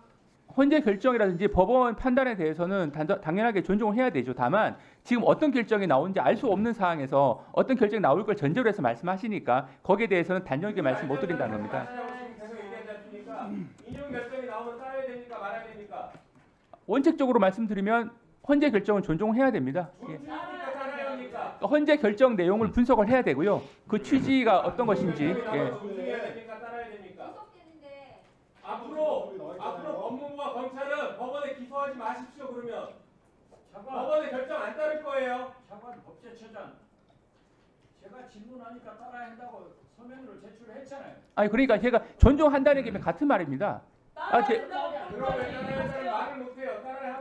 헌재 결정이라든지 법원 판단에 대해서는 당연하게 존중을 해야 되죠. 다만 지금 어떤 결정이 나오는지 알 수 없는 상황에서 어떤 결정이 나올 걸 전제로 해서 말씀하시니까 거기에 대해서는 단정하게 말씀 못 드린다는 겁니다. 인용 결정이 나오면 따라야 됩니까? 말아야 됩니까? 원칙적으로 말씀드리면 헌재 결정은 존중해야 됩니다. 예. 헌재 결정 내용을 분석을 해야 되고요. 그 취지가 어떤 것인지. 예. 앞으로 법무부와 검찰은 법원에 기소하지 마십시오. 그러면 법원의 결정 안 따를 거예요. 장관 법제처장, 제가 질문하니까 따라야 한다고 서면으로 제출을 했잖아요. 아니 그러니까 제가 존중한다는 게 같은 말입니다.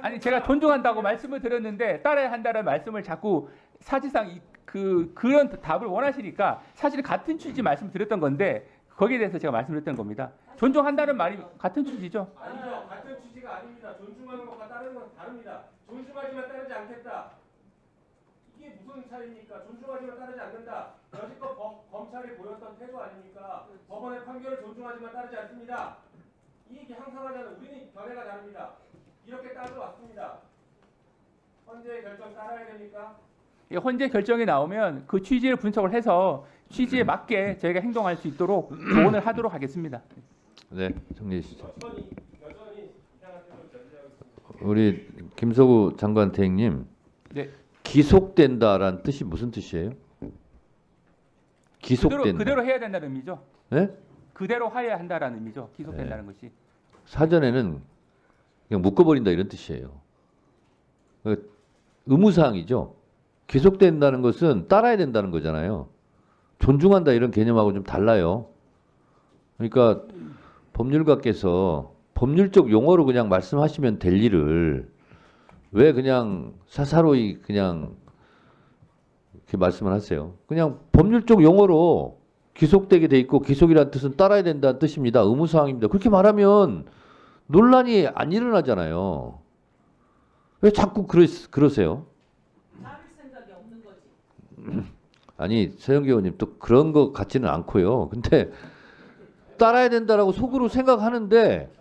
아니 제가 존중한다고 말씀을 드렸는데 따라야 한다는 말씀을 자꾸 사실상 그런 답을 원하시니까 사실 같은 취지 말씀드렸던 건데 거기에 대해서 제가 말씀드렸던 겁니다. 존중한다는 말이 같은 취지죠. 아니죠. 같은 취지가 아닙니다. 존중하는 것과 따르는 건 다릅니다. 존중하지만 따르지 않겠다. 이게 무슨 차이입니까? 존중하지만 따르지 않는다. 여지껏 검찰이 보였던 태도 아닙니까? 법원의 판결을 존중하지만 따르지 않습니다. 이게 항상 하자는 우리는 견해가 다릅니다. 이렇게 따져왔습니다. 헌재 결정 따라야 됩니까? 예, 헌재 결정이 나오면 그 취지를 분석을 해서 취지에 맞게 저희가 행동할 수 있도록 조언을 하도록 하겠습니다. 네, 정리해 주시죠. 여전히 이상한 태도를 견지하고 있습니다. 우리 김석우 장관 대행님, 네. 기속된다라는 뜻이 무슨 뜻이에요? 기속된다. 그대로 해야 된다는 의미죠. 네? 그대로 해야 한다라는 의미죠. 기속된다는 것이. 사전에는 그냥 묶어버린다 이런 뜻이에요. 의무사항이죠. 기속된다는 것은 따라야 된다는 거잖아요. 존중한다 이런 개념하고 좀 달라요. 그러니까 법률가께서 법률적 용어로 그냥 말씀하시면 될 일을 왜 그냥 사사로이 그냥 이렇게 말씀을 하세요. 그냥 법률적 용어로 기속되게 돼 있고 기속이라는 뜻은 따라야 된다는 뜻입니다. 의무사항입니다. 그렇게 말하면 논란이 안 일어나잖아요. 왜 자꾸 그러세요? 아니 서영기 의원님 또 그런 것 같지는 않고요. 근데 따라야 된다라고 속으로 생각하는데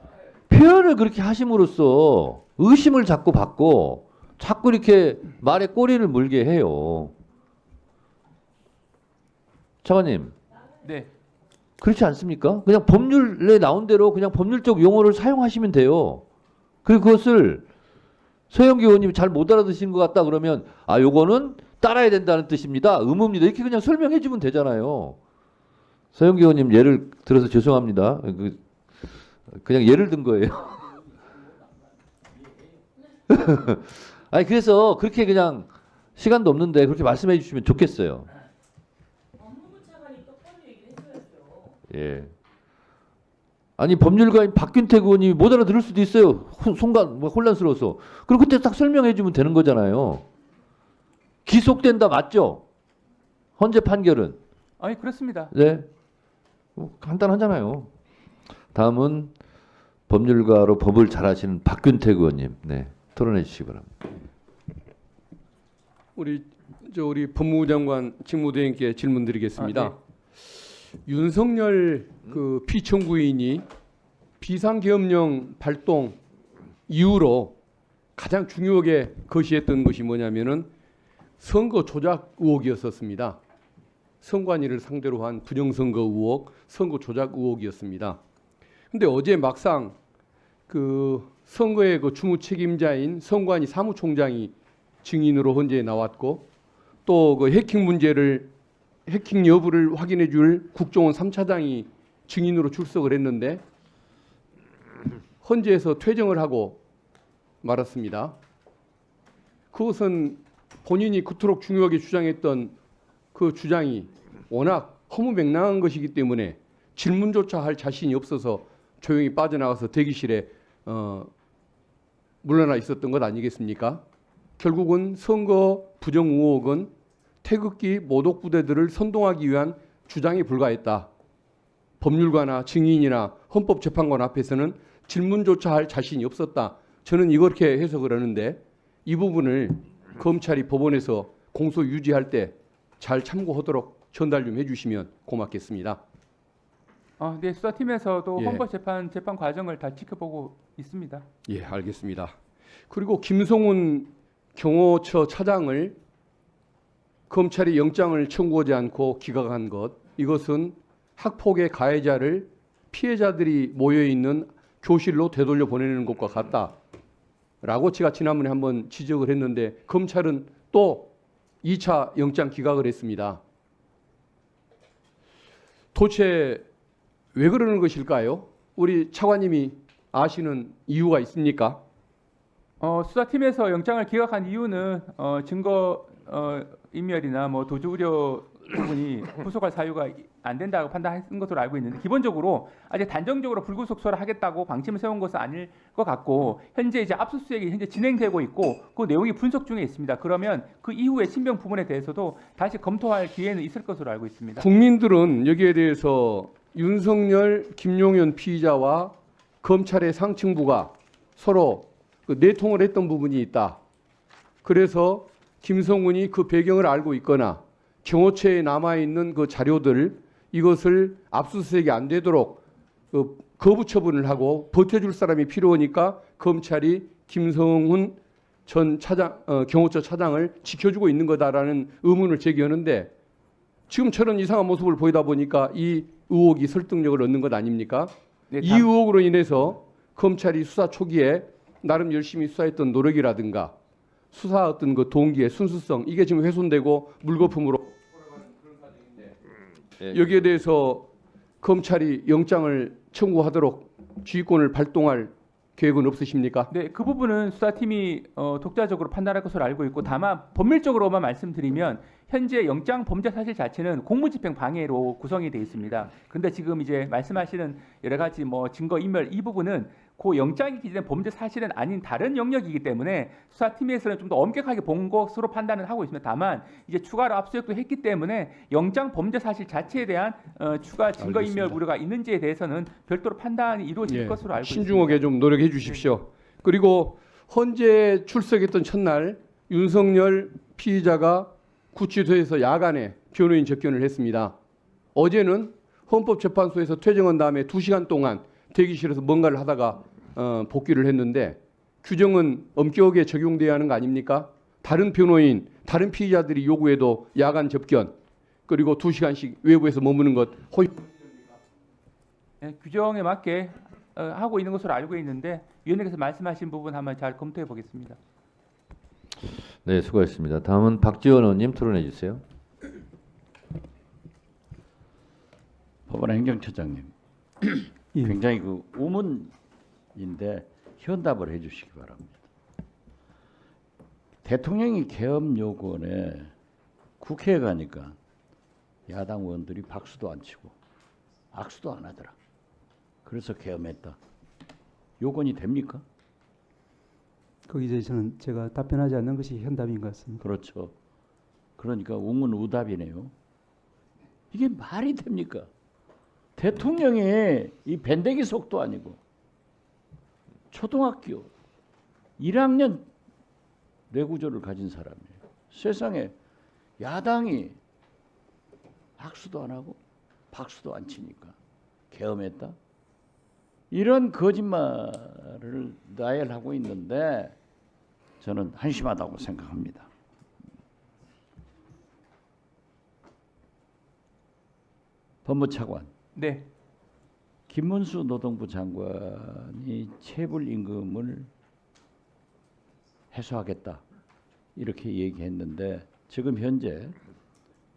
표현을 그렇게 하심으로써 의심을 자꾸 받고 자꾸 이렇게 말에 꼬리를 물게 해요. 차관님. 네. 그렇지 않습니까? 그냥 법률에 나온 대로 그냥 법률적 용어를 사용하시면 돼요. 그리고 그것을 서영기 의원님이 잘 못 알아듣신 것 같다 그러면 아 요거는 따라야 된다는 뜻입니다. 의무입니다. 이렇게 그냥 설명해 주면 되잖아요. 서영기 의원님 예를 들어서 죄송합니다. 그냥 예를 든 거예요. 아니 그래서 그렇게 그냥 시간도 없는데 그렇게 말씀해 주시면 좋겠어요. 예. 아니 법률가인 박균택 의원이 못 알아들을 수도 있어요. 순간 혼란스러워서. 그럼 그때 딱 설명해 주면 되는 거잖아요. 기속된다 맞죠? 헌재 판결은. 아니 그렇습니다. 네. 간단하잖아요. 다음은 법률가로 법을 잘하시는 박균택 의원님. 네. 토론해 주시기 바랍니다. 우리 법무부 장관 직무대행께 질문드리겠습니다. 윤석열 그 피청구인이 비상계엄령 발동 이후로 가장 중요하게 거시했던 것이 뭐냐면은 선거 조작 의혹이었었습니다. 선관위를 상대로 한 부정선거 의혹, 선거 조작 의혹이었습니다. 근데 어제 막상 그 선거의 그 주무 책임자인 선관위 사무총장이 증인으로 헌재에 나왔고 또 그 해킹 여부를 확인해 줄 국정원 3차장이 증인으로 출석을 했는데 헌재에서 퇴정을 하고 말았습니다. 그것은 본인이 그토록 중요하게 주장했던 그 주장이 워낙 허무맹랑한 것이기 때문에 질문조차 할 자신이 없어서 조용히 빠져나가서 대기실에 물러나 있었던 것 아니겠습니까? 결국은 선거 부정 의혹은 태극기 모독 부대들을 선동하기 위한 주장에 불과했다. 법률가나 증인이나 헌법재판관 앞에서는 질문조차 할 자신이 없었다. 저는 이렇게 해석을 하는데 이 부분을 검찰이 법원에서 공소 유지할 때 잘 참고하도록 전달 좀 해주시면 고맙겠습니다. 네, 수사팀에서도 예. 헌법재판 과정을 다 지켜보고 있습니다. 예, 알겠습니다. 그리고 김성훈 경호처 차장을 검찰이 영장을 청구하지 않고 기각한 것, 이것은 학폭의 가해자를 피해자들이 모여 있는 교실로 되돌려 보내는 것과 같다라고 제가 지난번에 한번 지적을 했는데 검찰은 또 2차 영장 기각을 했습니다. 도대체 왜 그러는 것일까요? 우리 차관님이 아시는 이유가 있습니까? 수사팀에서 영장을 기각한 이유는 증거 인멸이나 뭐 도주 우려 부분이 구속할 사유가 안 된다고 판단한 것으로 알고 있는데 기본적으로 아직 단정적으로 불구속 소환하겠다고 방침을 세운 것은 아닐 것 같고 현재 이제 압수수색이 현재 진행되고 있고 그 내용이 분석 중에 있습니다. 그러면 그 이후에 신병 부분에 대해서도 다시 검토할 기회는 있을 것으로 알고 있습니다. 국민들은 여기에 대해서 윤석열, 김용현 피의자와 검찰의 상층부가 서로 그 내통을 했던 부분이 있다. 그래서 김성훈이 그 배경을 알고 있거나 경호처에 남아있는 그 자료들 이것을 압수수색이 안 되도록 거부 처분을 하고 버텨줄 사람이 필요하니까 검찰이 김성훈 전 차장, 경호처 차장을 지켜주고 있는 거다라는 의문을 제기하는데 지금 저런 이상한 모습을 보이다 보니까 이 의혹이 설득력을 얻는 것 아닙니까? 네, 이 의혹으로 인해서 검찰이 수사 초기에 나름 열심히 수사했던 노력이라든가 수사 어떤 그 동기의 순수성 이게 지금 훼손되고 물거품으로 돌아가는 그런 과정인데 여기에 대해서 검찰이 영장을 청구하도록 지휘권을 발동할 계획은 없으십니까? 네, 그 부분은 수사팀이 독자적으로 판단할 것으로 알고 있고 다만 법률적으로만 말씀드리면 현재 영장 범죄 사실 자체는 공무집행 방해로 구성이 되어 있습니다. 그런데 지금 이제 말씀하시는 여러 가지 뭐 증거 인멸 이 부분은 그 영장이 기재된 범죄 사실은 아닌 다른 영역이기 때문에 수사팀에서는 좀 더 엄격하게 본 것으로 판단을 하고 있습니다. 다만 이제 추가로 압수수색도 했기 때문에 영장 범죄 사실 자체에 대한 추가 증거 인멸 알겠습니다. 우려가 있는지에 대해서는 별도로 판단이 이루어질 예, 것으로 알고 신중하게 있습니다. 좀 노력해 주십시오. 그리고 헌재 출석했던 첫날 윤석열 피의자가 구치소에서 야간에 변호인 접견을 했습니다. 어제는 헌법재판소에서 퇴정한 다음에 2시간 동안 대기실에서 뭔가를 하다가 복귀를 했는데 규정은 엄격하게 적용돼야 하는 거 아닙니까? 다른 변호인, 다른 피의자들이 요구해도 야간 접견 그리고 2시간씩 외부에서 머무는 것 네, 규정에 맞게 하고 있는 것으로 알고 있는데 위원님께서 말씀하신 부분 한번 잘 검토해 보겠습니다. 네, 수고하셨습니다. 다음은 박지원 의원님 토론해 주세요. 법원 행정처장님, 예. 굉장히 그 우문인데 현답을 해주시기 바랍니다. 대통령이 계엄 요구에 국회에 가니까 야당 의원들이 박수도 안 치고 악수도 안 하더라. 그래서 계엄했다. 요건이 됩니까? 거기에 저는 제가 답변하지 않는 것이 현답인 것 같습니다. 그렇죠. 그러니까 우문우답이네요. 이게 말이 됩니까? 대통령이 이 밴데기 속도 아니고 초등학교 1학년 뇌구조를 가진 사람이에요. 세상에 야당이 악수도 안 하고 박수도 안 치니까 계엄했다. 이런 거짓말을 나열하고 있는데 저는 한심하다고 생각합니다. 법무차관. 네. 김문수 노동부 장관이 체불 임금을 해소하겠다 이렇게 얘기했는데 지금 현재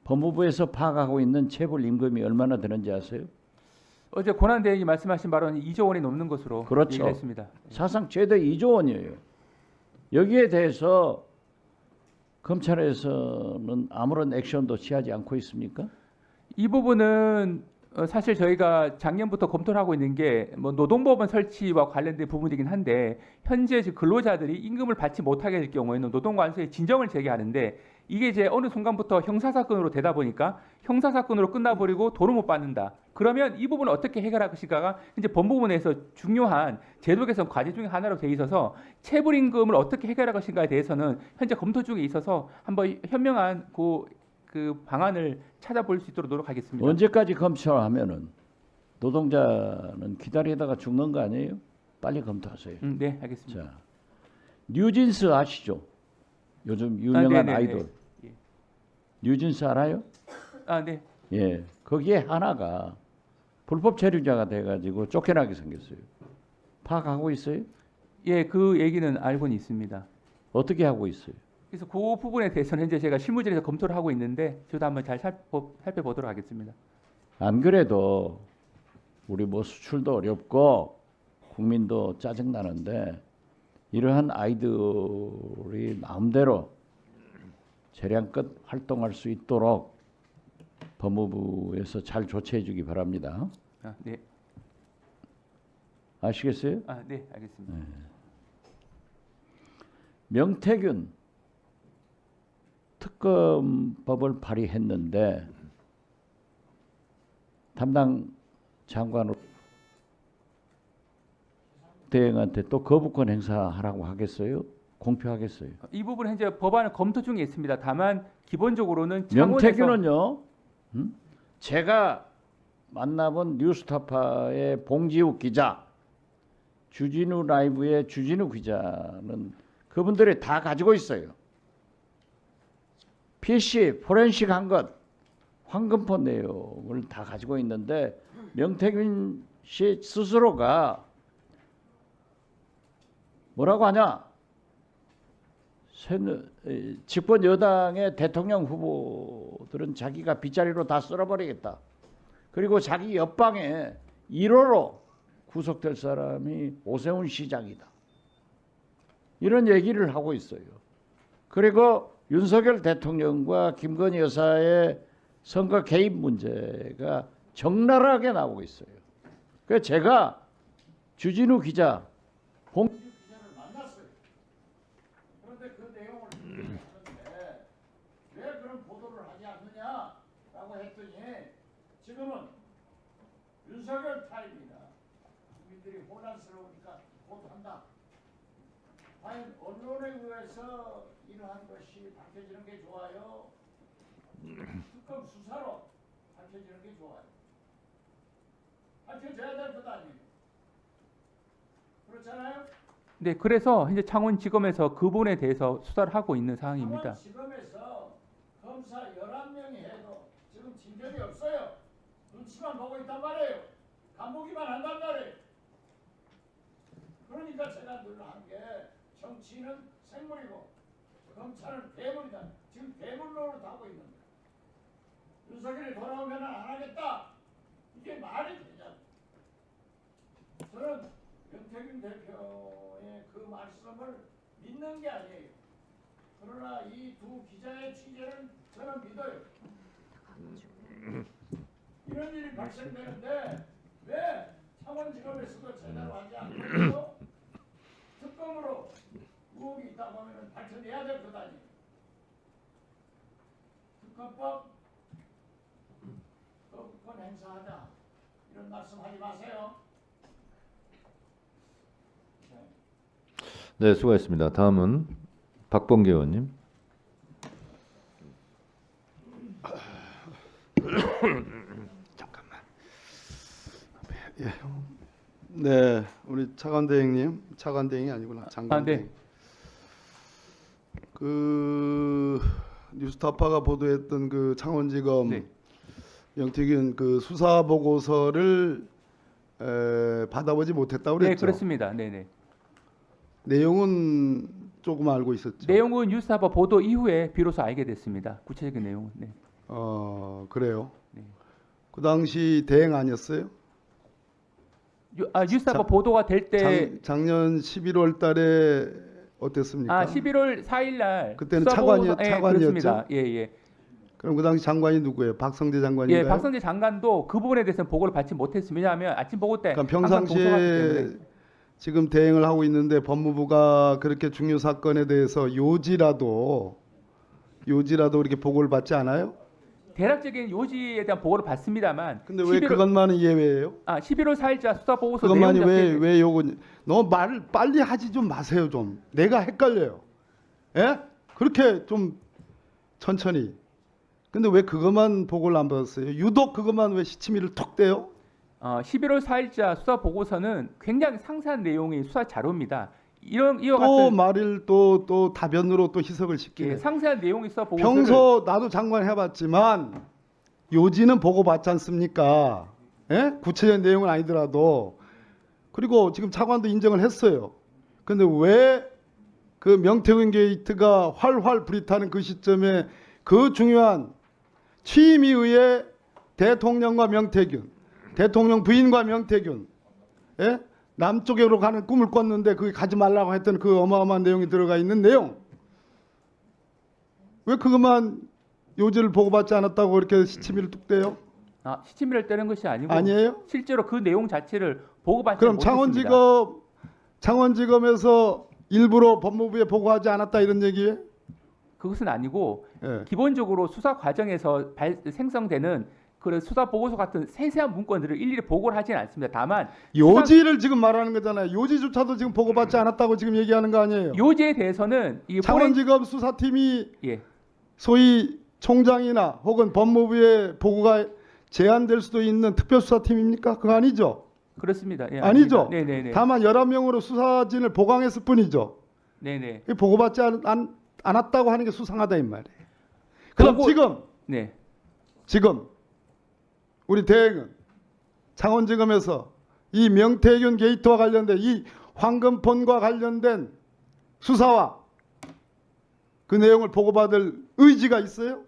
법무부에서 파악하고 있는 체불 임금이 얼마나 되는지 아세요? 어제 권한대행이 말씀하신 바로는 2조 원이 넘는 것으로 그렇죠. 얘기를 했습니다. 사상 최대 2조 원이에요. 여기에 대해서 검찰에서는 아무런 액션도 취하지 않고 있습니까? 이 부분은 사실 저희가 작년부터 검토를 하고 있는 게 뭐 노동법원 설치와 관련된 부분이긴 한데 현재 근로자들이 임금을 받지 못하게 될 경우에는 노동관서에 진정을 제기하는데 이게 이제 어느 순간부터 형사사건으로 되다 보니까 형사사건으로 끝나버리고 돈을 못 받는다. 그러면 이 부분을 어떻게 해결할 것인가가 이제 법무부에서 중요한 제도 개선 과제 중에 하나로 돼 있어서 체불임금을 어떻게 해결할 것인가에 대해서는 현재 검토 중에 있어서 한번 현명한 그 방안을 찾아볼 수 있도록 노력하겠습니다. 언제까지 검찰하면은 노동자는 기다리다가 죽는 거 아니에요? 빨리 검토하세요. 네, 알겠습니다. 자, 뉴진스 아시죠? 요즘 유명한 네네네. 아이돌. 예. 뉴진스 알아요? 네. 예, 거기에 하나가 불법 체류자가 돼가지고 쫓겨나게 생겼어요. 파악하고 있어요? 예, 그 얘기는 알고는 있습니다. 어떻게 하고 있어요? 그래서 그 부분에 대해서는 현재 제가 실무진에서 검토를 하고 있는데 저도 한번 잘 살펴보도록 하겠습니다. 안 그래도 우리 뭐 수출도 어렵고 국민도 짜증 나는데 이러한 아이들이 마음대로 재량껏 활동할 수 있도록 법무부에서 잘 조치해 주기 바랍니다. 네. 아시겠어요? 네, 알겠습니다. 명태균 특검법을 발의했는데 담당 장관으로 대행한테 또 거부권 행사하라고 하겠어요? 공표하겠어요? 이 부분 현재 법안을 검토 중에 있습니다. 다만 기본적으로는 창원에서 명태균은요. 제가 만나본 뉴스타파의 봉지욱 기자, 주진우 라이브의 주진우 기자는 그분들이 다 가지고 있어요. PC 포렌식 한 것, 황금포 내용을 다 가지고 있는데 명태균 씨 스스로가 뭐라고 하냐? 집권 여당의 대통령 후보들은 자기가 빗자리로 다 쓸어버리겠다. 그리고 자기 옆방에 1호로 구속될 사람이 오세훈 시장이다. 이런 얘기를 하고 있어요. 그리고 윤석열 대통령과 김건희 여사의 선거 개입 문제가 적나라하게 나오고 있어요. 그래서 제가 주진우 기자, 봉 기자를 만났어요. 그런데 그 내용을 얘기했는데 왜 그런 보도를 하지 않느냐라고 했더니 지금은 윤석열 타임이다. 국민들이 혼란스러우니까 보도한다. 과연 언론에 의해서 이러한 것이 밝혀지는 게 좋아요? 특검 수사로 밝혀지는 게 좋아요? 밝혀져야 될 것 아니에요? 그렇잖아요? 네, 그래서 현재 창원지검에서 그 부분에 대해서 수사를 하고 있는 상황입니다. 창원지검에서 검사 11명이 해도 지금 진전이 없어요. 눈치만 보고 있단 말이에요. 간보기만 한단 말이에요. 그러니까 제가 늘 한 게 정치인은 생물이고 검찰은 괴물이다. 지금 괴물로를 하고 있는 거야. 윤석열이 돌아오면 안 하겠다. 이게 말이 되냐? 저는 명태균 대표의 그 말씀을 믿는 게 아니에요. 그러나 이 두 기자의 취재는 저는 믿어요. 이런 일이 발생되는데 왜 창원지검에서도 제대로 하지 않고 특검으로 의혹이 있다고 하면 밝혀내야 될 것 아니에요. 특검법 거부권 행사하자 이런 말씀하지 마세요. 네, 수고하셨습니다. 다음은 박범계 의원님. 잠깐만. 예. 네, 우리 차관대행님, 차관대행이 아니구나. 장관대행. 네. 그 뉴스타파가 보도했던 그 창원지검 네. 명태균 그 수사 보고서를 받아보지 못했다고 그랬죠. 네, 그렇습니다. 네, 네. 내용은 조금 알고 있었죠. 내용은 뉴스타파 보도 이후에 비로소 알게 됐습니다. 구체적인 내용은. 네. 그래요. 네. 그 당시 대행 아니었어요? 뉴스타파 보도가 될 때 작년 11월 달에 어땠습니까? 11월 4일 날 그때는 수사보고서- 차관이었죠? 그렇습니다. 예, 예. 그럼 그 당시 장관이 누구예요? 박성재 장관인가요? 예, 박성재 장관도 그 부분에 대해서는 보고를 받지 못했습니다. 왜냐하면 아침 보고 때 그러니까 항상 동석하기 평상시에 때문에. 지금 대행을 하고 있는데 법무부가 그렇게 중요 사건에 대해서 요지라도 이렇게 보고를 받지 않아요? 대략적인 요지에 대한 보고를 받습니다만. 근데 왜 그것만은 예외예요? 11월 4일자 수사 보고서 그것만이 내용 자체를 왜 요거 너 말을 빨리 하지 좀 마세요 좀. 내가 헷갈려요. 예? 그렇게 좀 천천히. 근데 왜 그것만 보고를 안 받았어요? 유독 그것만 왜 시치미를 톡 떼요? 11월 4일자 수사 보고서는 굉장히 상세한 내용의 수사 자료입니다. 이와 또 같은 말을 또 다변으로 또 희석을 시키네. 상세한 내용의 수사 보고서를 평소 나도 장관 해봤지만 요지는 보고 받지 않습니까? 예? 구체적인 내용은 아니더라도. 그리고 지금 차관도 인정을 했어요. 근데 왜 그 명태균 게이트가 활활 불이타는 그 시점에 그 중요한 취임에 의해 대통령과 명태균, 대통령 부인과 명태균, 예? 남쪽으로 가는 꿈을 꿨는데 그게 가지 말라고 했던 그 어마어마한 내용이 들어가 있는 내용. 왜 그것만 요지를 보고받지 않았다고 이렇게 시치미를 뚝 떼요? 시치미를 떼는 것이 아니고 아니에요? 실제로 그 내용 자체를 보고받지 그럼 못했습니다. 창원지검에서 일부러 법무부에 보고하지 않았다 이런 얘기예요? 그것은 아니고 예. 기본적으로 수사 과정에서 생성되는 그 수사 보고서 같은 세세한 문건들을 일일이 보고를 하지는 않습니다. 다만 요지를 지금 말하는 거잖아요. 요지조차도 지금 보고받지 않았다고 지금 얘기하는 거 아니에요? 요지에 대해서는 이 창원지검 수사팀이 예. 소위 총장이나 혹은 법무부에 보고가 제한될 수도 있는 특별수사팀입니까? 그거 아니죠? 그렇습니다. 예, 아니죠? 네네네. 다만 11명으로 수사진을 보강했을 뿐이죠. 네네. 보고받지 않았다고 하는 게 수상하다 이 말이에요. 그럼 지금 우리 대행은 창원지검에서 이 명태균 게이트와 관련된 이 황금폰과 관련된 수사와 그 내용을 보고받을 의지가 있어요?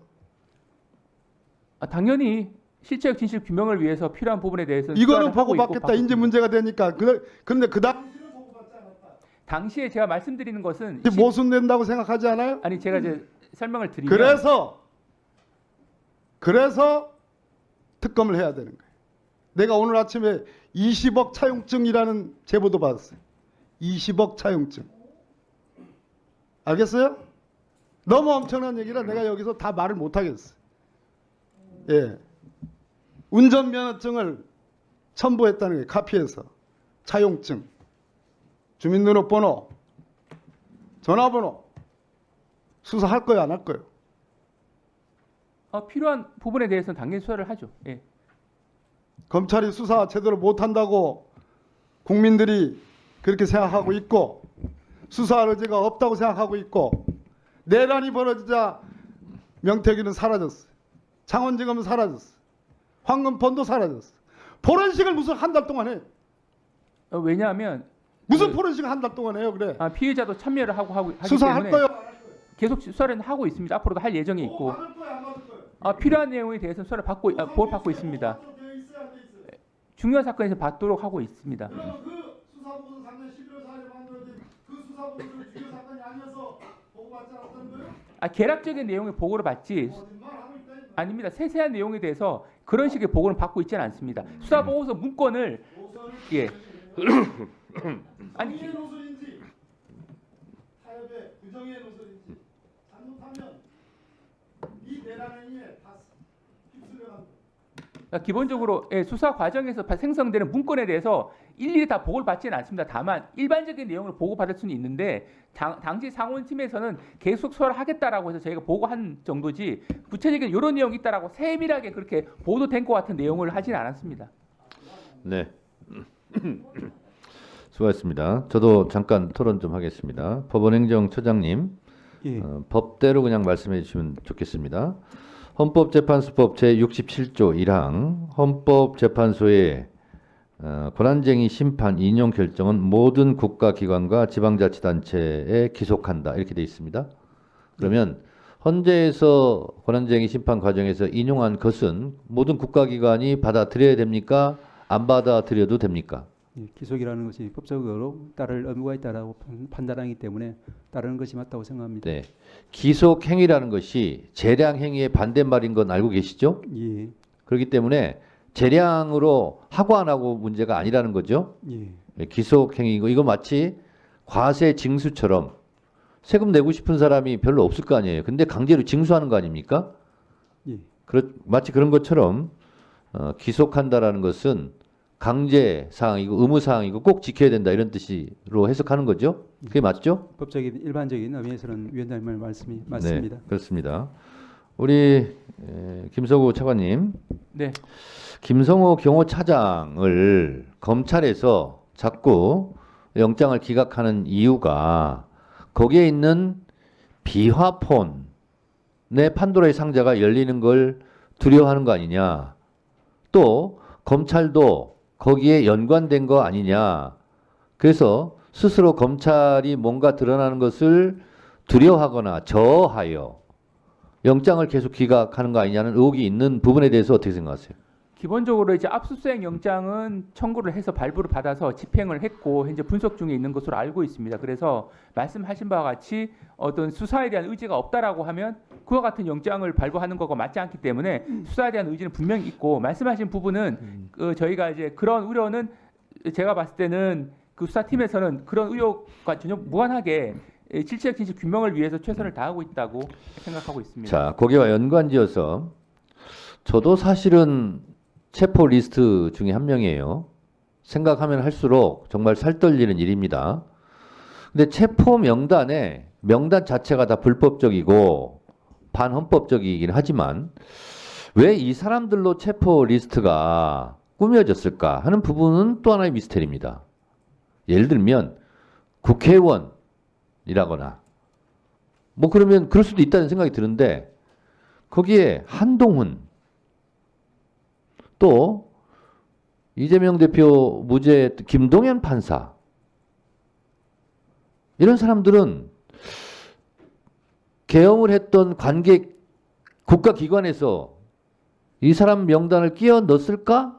당연히 실체적 진실 규명을 위해서 필요한 부분에 대해서는 이거는 수사를 하고 있고 보고받겠다. 이제 문제가 되니까. 그런데 그 당시에 제가 말씀드리는 것은 모순된다고 생각하지 않아요? 아니 제가 이제 설명을 드리면 그래서 특검을 해야 되는 거예요. 내가 오늘 아침에 20억 차용증이라는 제보도 받았어요. 20억 차용증. 알겠어요? 너무 엄청난 얘기라 내가 여기서 다 말을 못 하겠어요. 예. 운전면허증을 첨부했다는 게 카피해서 차용증, 주민등록번호, 전화번호 수사할 거예요, 안 할 거예요? 필요한 부분에 대해서는 당연히 수사를 하죠. 예. 검찰이 수사 제대로 못한다고 국민들이 그렇게 생각하고 있고 수사할 의지가 없다고 생각하고 있고 내란이 벌어지자 명태균은 사라졌어요. 창원지검은 사라졌어요. 황금폰도 사라졌어요. 포렌식을 무슨 한 달 동안 해? 왜냐하면 무슨 포렌식을 한 달 동안 해요, 그래? 피해자도 참여를 하기 수사할 때문에 거예요? 계속 수사를 하고 있습니다. 앞으로도 할 예정이 있고 필요한 내용에 대해서 수사를 보호받고 있습니다. 중요한 사건에서 받도록 하고 있습니다. 그럼 그 수사보고서 작년 11월 4일에 만들어진 그 수사보고서는 중요 사건이 아니어서 보고받지 않았다는 거예요? 개략적인 내용의 보고를 받지 아닙니다. 세세한 내용에 대해서 그런 식의 보고는 받고 있지는 않습니다. 수사 보고서 문건을 아니 노선인지 타협의 부정의 노선인지 잘못하면 이 내란 행위에 다 휩쓸려 간다. 기본적으로 수사 과정에서 생성되는 문건에 대해서 일일이 다 보고를 받지는 않습니다. 다만 일반적인 내용을 보고받을 수는 있는데 당시 상원팀에서는 계속 수사를 하겠다라고 해서 저희가 보고한 정도지 구체적인 이런 내용이 있다라고 세밀하게 그렇게 보도된 것 같은 내용을 하지는 않았습니다. 네. 수고하셨습니다. 저도 잠깐 토론 좀 하겠습니다. 법원행정처장님, 법대로 그냥 말씀해 주시면 좋겠습니다. 헌법재판소법 제67조 1항 헌법재판소의 권한쟁의 심판 인용 결정은 모든 국가기관과 지방자치단체에 기속한다 이렇게 돼 있습니다. 그러면 헌재에서 권한쟁의 심판 과정에서 인용한 것은 모든 국가기관이 받아들여야 됩니까? 안 받아들여도 됩니까? 기속이라는 것이 법적으로 따를 의무가 있다라고 판단하기 때문에 따르는 것이 맞다고 생각합니다. 네, 기속 행위라는 것이 재량 행위의 반대말인 건 알고 계시죠? 예. 그렇기 때문에 재량으로 하고 안 하고 문제가 아니라는 거죠. 예. 기속 행위고 이거 마치 과세 징수처럼 세금 내고 싶은 사람이 별로 없을 거 아니에요. 근데 강제로 징수하는 거 아닙니까? 예. 마치 그런 것처럼 기속한다라는 것은 강제 사항이고 의무 사항이고 꼭 지켜야 된다 이런 뜻으로 해석하는 거죠. 그게 맞죠? 법적인 일반적인 의미에서는 위원장님 말씀이 맞습니다. 네, 그렇습니다. 우리 김성우 차관님, 네. 김성호 경호차장을 검찰에서 자꾸 영장을 기각하는 이유가 거기에 있는 비화폰의 판도라의 상자가 열리는 걸 두려워하는 거 아니냐. 또 검찰도 거기에 연관된 거 아니냐. 그래서 스스로 검찰이 뭔가 드러나는 것을 두려워하거나 저하여 영장을 계속 기각하는 거 아니냐는 의혹이 있는 부분에 대해서 어떻게 생각하세요? 기본적으로 이제 압수수색 영장은 청구를 해서 발부를 받아서 집행을 했고 현재 분석 중에 있는 것으로 알고 있습니다. 그래서 말씀하신 바와 같이 어떤 수사에 대한 의지가 없다라고 하면 그와 같은 영장을 발부하는 것과 맞지 않기 때문에 수사에 대한 의지는 분명히 있고 말씀하신 부분은 저희가 이제 그런 우려는 제가 봤을 때는 그 수사팀에서는 그런 의혹과 전혀 무관하게 실체적 진실 규명을 위해서 최선을 다하고 있다고 생각하고 있습니다. 자, 거기와 연관지어서 저도 사실은 체포 리스트 중에 한 명이에요. 생각하면 할수록 정말 살떨리는 일입니다. 근데 체포 명단에 명단 자체가 다 불법적이고 반헌법적이긴 하지만 왜 이 사람들로 체포 리스트가 꾸며졌을까 하는 부분은 또 하나의 미스테리입니다. 예를 들면 국회의원이라거나 뭐 그러면 그럴 수도 있다는 생각이 드는데 거기에 한동훈 또 이재명 대표 무죄 김동연 판사 이런 사람들은 계엄을 했던 관계 국가기관에서 이 사람 명단을 끼워 넣었을까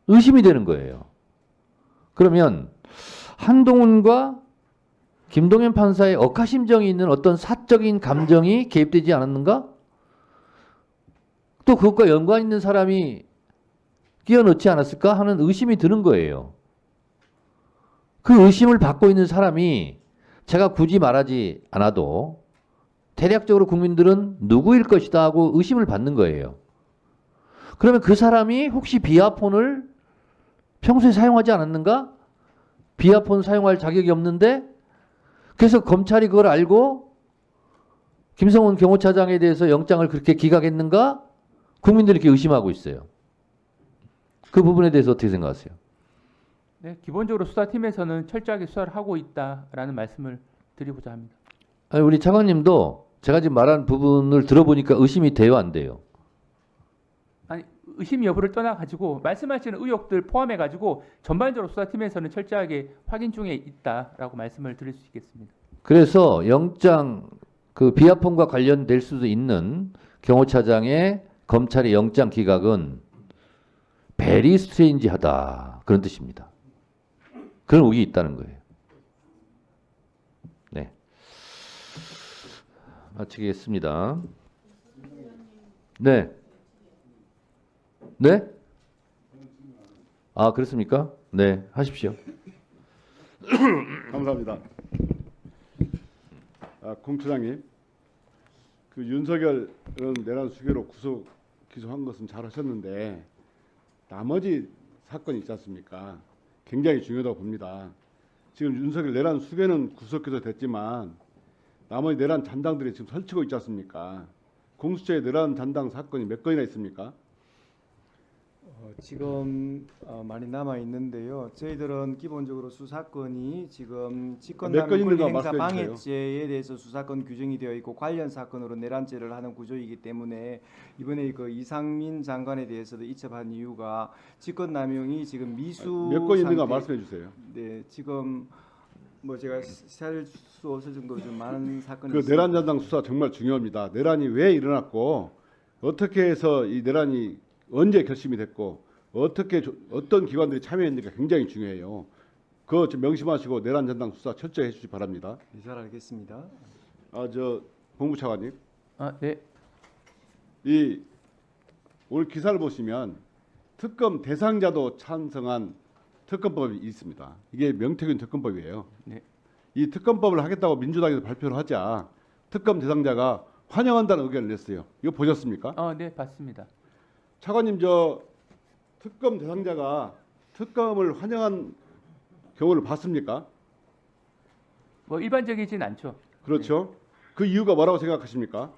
의심이 되는 거예요. 그러면 한동훈과 김동연 판사의 억하심정이 있는 어떤 사적인 감정이 개입되지 않았는가? 또 그것과 연관 있는 사람이 끼워 넣지 않았을까 하는 의심이 드는 거예요. 그 의심을 받고 있는 사람이 제가 굳이 말하지 않아도 대략적으로 국민들은 누구일 것이다 하고 의심을 받는 거예요. 그러면 그 사람이 혹시 비아폰을 평소에 사용하지 않았는가? 비아폰 사용할 자격이 없는데 그래서 검찰이 그걸 알고 김성훈 경호차장에 대해서 영장을 그렇게 기각했는가? 국민들이 이렇게 의심하고 있어요. 그 부분에 대해서 어떻게 생각하세요? 네, 기본적으로 수사팀에서는 철저하게 수사를 하고 있다라는 말씀을 드리고자 합니다. 아니, 우리 차관님도 제가 지금 말한 부분을 들어보니까 의심이 돼요, 안 돼요? 아니 의심 여부를 떠나가지고 말씀하시는 의혹들 포함해가지고 전반적으로 수사팀에서는 철저하게 확인 중에 있다라고 말씀을 드릴 수 있겠습니다. 그래서 영장 그 비아폰과 관련될 수도 있는 경호차장의 검찰의 영장 기각은 베리 스트레인지하다 그런 뜻입니다. 그런 의혹이 있다는 거예요. 네, 마치겠습니다. 네. 네? 아, 그렇습니까? 네, 하십시오. 감사합니다. 공 처장님, 그 윤석열은 내란 수개로 구속 기소한 것은 잘하셨는데 나머지 사건이 있지 않습니까? 굉장히 중요하다고 봅니다. 지금 윤석열 내란 수개는 구속 기소됐지만 나머지 내란 잔당들이 지금 설치고 있지 않습니까? 공수처의 내란 잔당 사건이 몇 건이나 있습니까? 지금 많이 남아 있는데요. 저희들은 기본적으로 수사건이 지금 몇 직권남용 건인가 권리행사 말씀해 방해죄에 대해서 수사권 규정이 되어 있고 관련 사건으로 내란죄를 하는 구조이기 때문에 이번에 그 이상민 장관에 대해서도 이첩한 이유가 직권남용이 지금 미수 몇 건인가 상태- 말씀해 주세요. 네, 지금 뭐 제가 셀 수 없을 정도로 좀 많은 사건이 그 있습니다. 내란 잔당 수사 정말 중요합니다. 내란이 왜 일어났고 어떻게 해서 이 내란이 언제 결심이 됐고 어떻게 어떤 기관들이 참여했는지가 굉장히 중요해요. 그거 좀 명심하시고 내란 잔당 수사 철저히 해주시기 바랍니다. 네, 잘 알겠습니다. 저 법무차관님, 네. 이 오늘 기사를 보시면 특검 대상자도 찬성한 특검법이 있습니다. 이게 명태균 특검법이에요. 네. 이 특검법을 하겠다고 민주당에서 발표를 하자 특검 대상자가 환영한다는 의견을 냈어요. 이거 보셨습니까? 네, 봤습니다. 차관님, 저 특검 대상자가 특검을 환영한 경우를 봤습니까? 뭐 일반적이진 않죠. 그렇죠. 그 이유가 뭐라고 생각하십니까?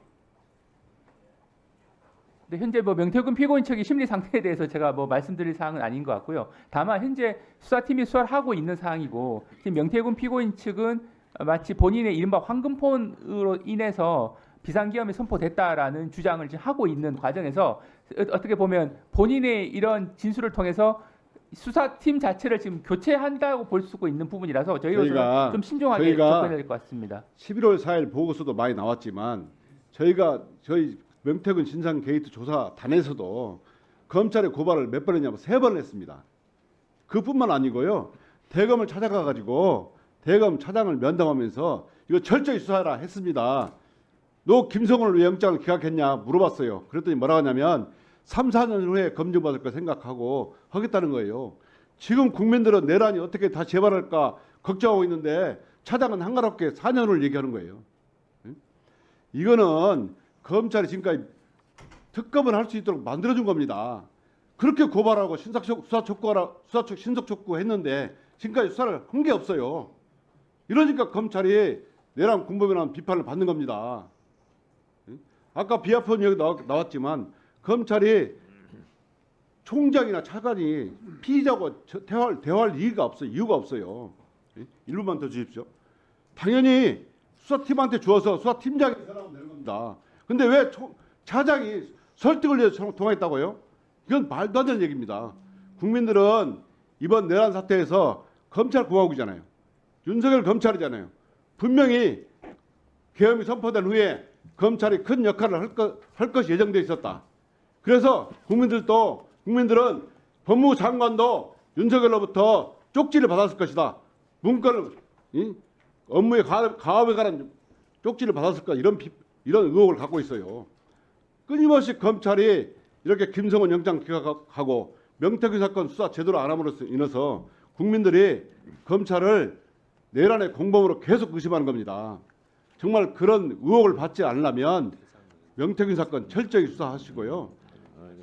근데 현재 뭐 명태균 피고인 측의 심리 상태에 대해서 제가 뭐 말씀드릴 사항은 아닌 것 같고요. 다만 현재 수사팀이 수사를 하고 있는 사항이고 지금 명태균 피고인 측은 마치 본인의 이른바 황금폰으로 인해서 비상계엄이 선포됐다라는 주장을 지금 하고 있는 과정에서 어떻게 보면 본인의 이런 진술을 통해서 수사팀 자체를 지금 교체한다고 볼 수 있는 부분이라서 저희로서는 좀 신중하게 접근해야 될 것 같습니다. 11월 4일 보고서도 많이 나왔지만 저희 명태균 진상 게이트 조사단에서도 검찰의 고발을 몇 번 했냐면 3번 했습니다. 그뿐만 아니고요. 대검을 찾아가 가지고 대검 차장을 면담하면서 이거 철저히 수사하라 했습니다. 너 김성훈을 왜 영장을 기각했냐 물어봤어요. 그랬더니 뭐라고 하냐면 3, 4년 후에 검증받을 거 생각하고 하겠다는 거예요. 지금 국민들은 내란이 어떻게 다시 재발할까 걱정하고 있는데 차장은 한가롭게 4년을 얘기하는 거예요. 이거는 검찰이 지금까지 특검을 할 수 있도록 만들어준 겁니다. 그렇게 고발하고 신속 촉구했는데 지금까지 수사를 한 게 없어요. 이러니까 검찰이 내란 공범이라는 비판을 받는 겁니다. 아까 비하폰 여기 나왔지만 검찰이 총장이나 차관이 피의자하고 대화할 이유가 없어요. 1분만 더 주십시오. 당연히 수사팀한테 주어서 수사팀장이 전화하면 되는 겁니다. 근데 왜 차장이 설득을 위해서 통화했다고요? 이건 말도 안 되는 얘기입니다. 국민들은 이번 내란 사태에서 검찰 공화국이잖아요. 윤석열 검찰이잖아요. 분명히 계엄이 선포된 후에 검찰이 큰 역할을 할 것이 예정되어 있었다. 그래서 국민들은 법무부 장관도 윤석열로부터 쪽지를 받았을 것이다. 문건을 업무의 가압에 관한 쪽지를 받았을 것 이런 의혹을 갖고 있어요. 끊임없이 검찰이 이렇게 김성훈 영장 기각하고 명태균 사건 수사 제대로 안 함으로써 인해서 국민들이 검찰을 내란의 공범으로 계속 의심하는 겁니다. 정말 그런 의혹을 받지 않으려면 명태균 사건 철저히 수사하시고요.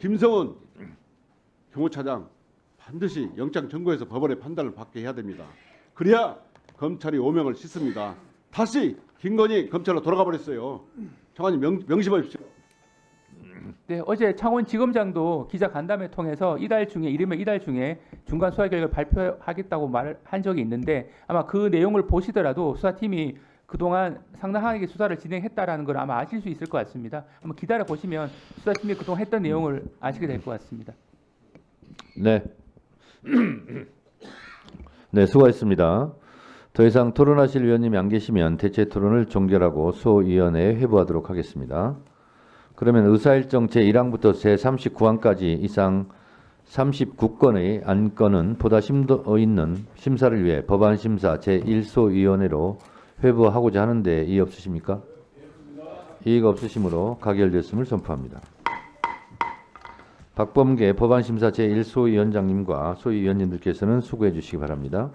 김성훈 경호차장 반드시 영장 청구해서 법원의 판단을 받게 해야 됩니다. 그래야 검찰이 오명을 씻습니다. 다시 김건희 검찰로 돌아가 버렸어요. 장관님 명심하십시오. 네, 어제 창원지검장도 기자 간담회 통해서 이달 중에 중간 수사 결과를 발표하겠다고 말을 한 적이 있는데 아마 그 내용을 보시더라도 수사팀이 그동안 상당하게 수사를 진행했다라는 걸 아마 아실 수 있을 것 같습니다. 한번 기다려 보시면 수사팀이 그동안 했던 내용을 아시게 될 것 같습니다. 네. 네, 수고하셨습니다. 더 이상 토론하실 위원님이 안 계시면 대체 토론을 종결하고 소위원회에 회부하도록 하겠습니다. 그러면 의사일정 제1항부터 제39항까지 이상 39건의 안건은 보다 심도 있는 심사를 위해 법안심사 제1소위원회로 회부하고자 하는데 이의 없으십니까? 이의가 없으시므로 가결됐음을 선포합니다. 박범계 법안심사 제1소위원장님과 소위위원님들께서는 수고해 주시기 바랍니다.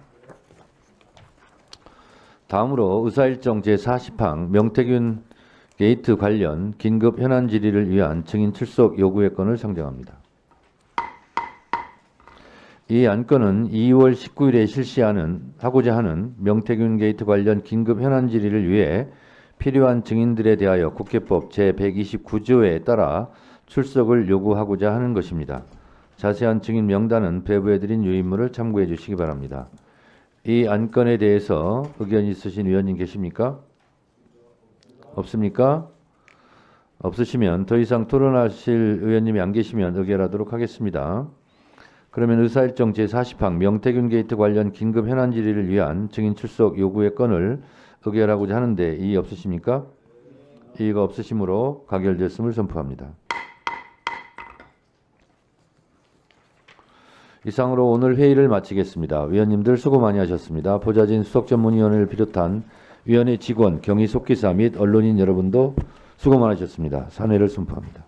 다음으로 의사일정 제40항 명태균 게이트 관련 긴급 현안 질의를 위한 증인 출석 요구의 건을 상정합니다. 이 안건은 2월 19일에 하고자 하는 명태균 게이트 관련 긴급 현안 질의를 위해 필요한 증인들에 대하여 국회법 제129조에 따라 출석을 요구하고자 하는 것입니다. 자세한 증인 명단은 배부해드린 유인물을 참고해 주시기 바랍니다. 이 안건에 대해서 의견 있으신 위원님 계십니까? 없습니까? 없으시면 더 이상 토론하실 의원님이 안 계시면 의결하도록 하겠습니다. 그러면 의사일정 제40항 명태균 게이트 관련 긴급 현안 질의를 위한 증인 출석 요구의 건을 의결하고자 하는데 이의 없으십니까? 이의가 없으시므로 가결됐음을 선포합니다. 이상으로 오늘 회의를 마치겠습니다. 위원님들 수고 많이 하셨습니다. 보좌진 수석전문위원회를 비롯한 위원회 직원, 경위 속기사 및 언론인 여러분도 수고 많으셨습니다. 산회를 선포합니다.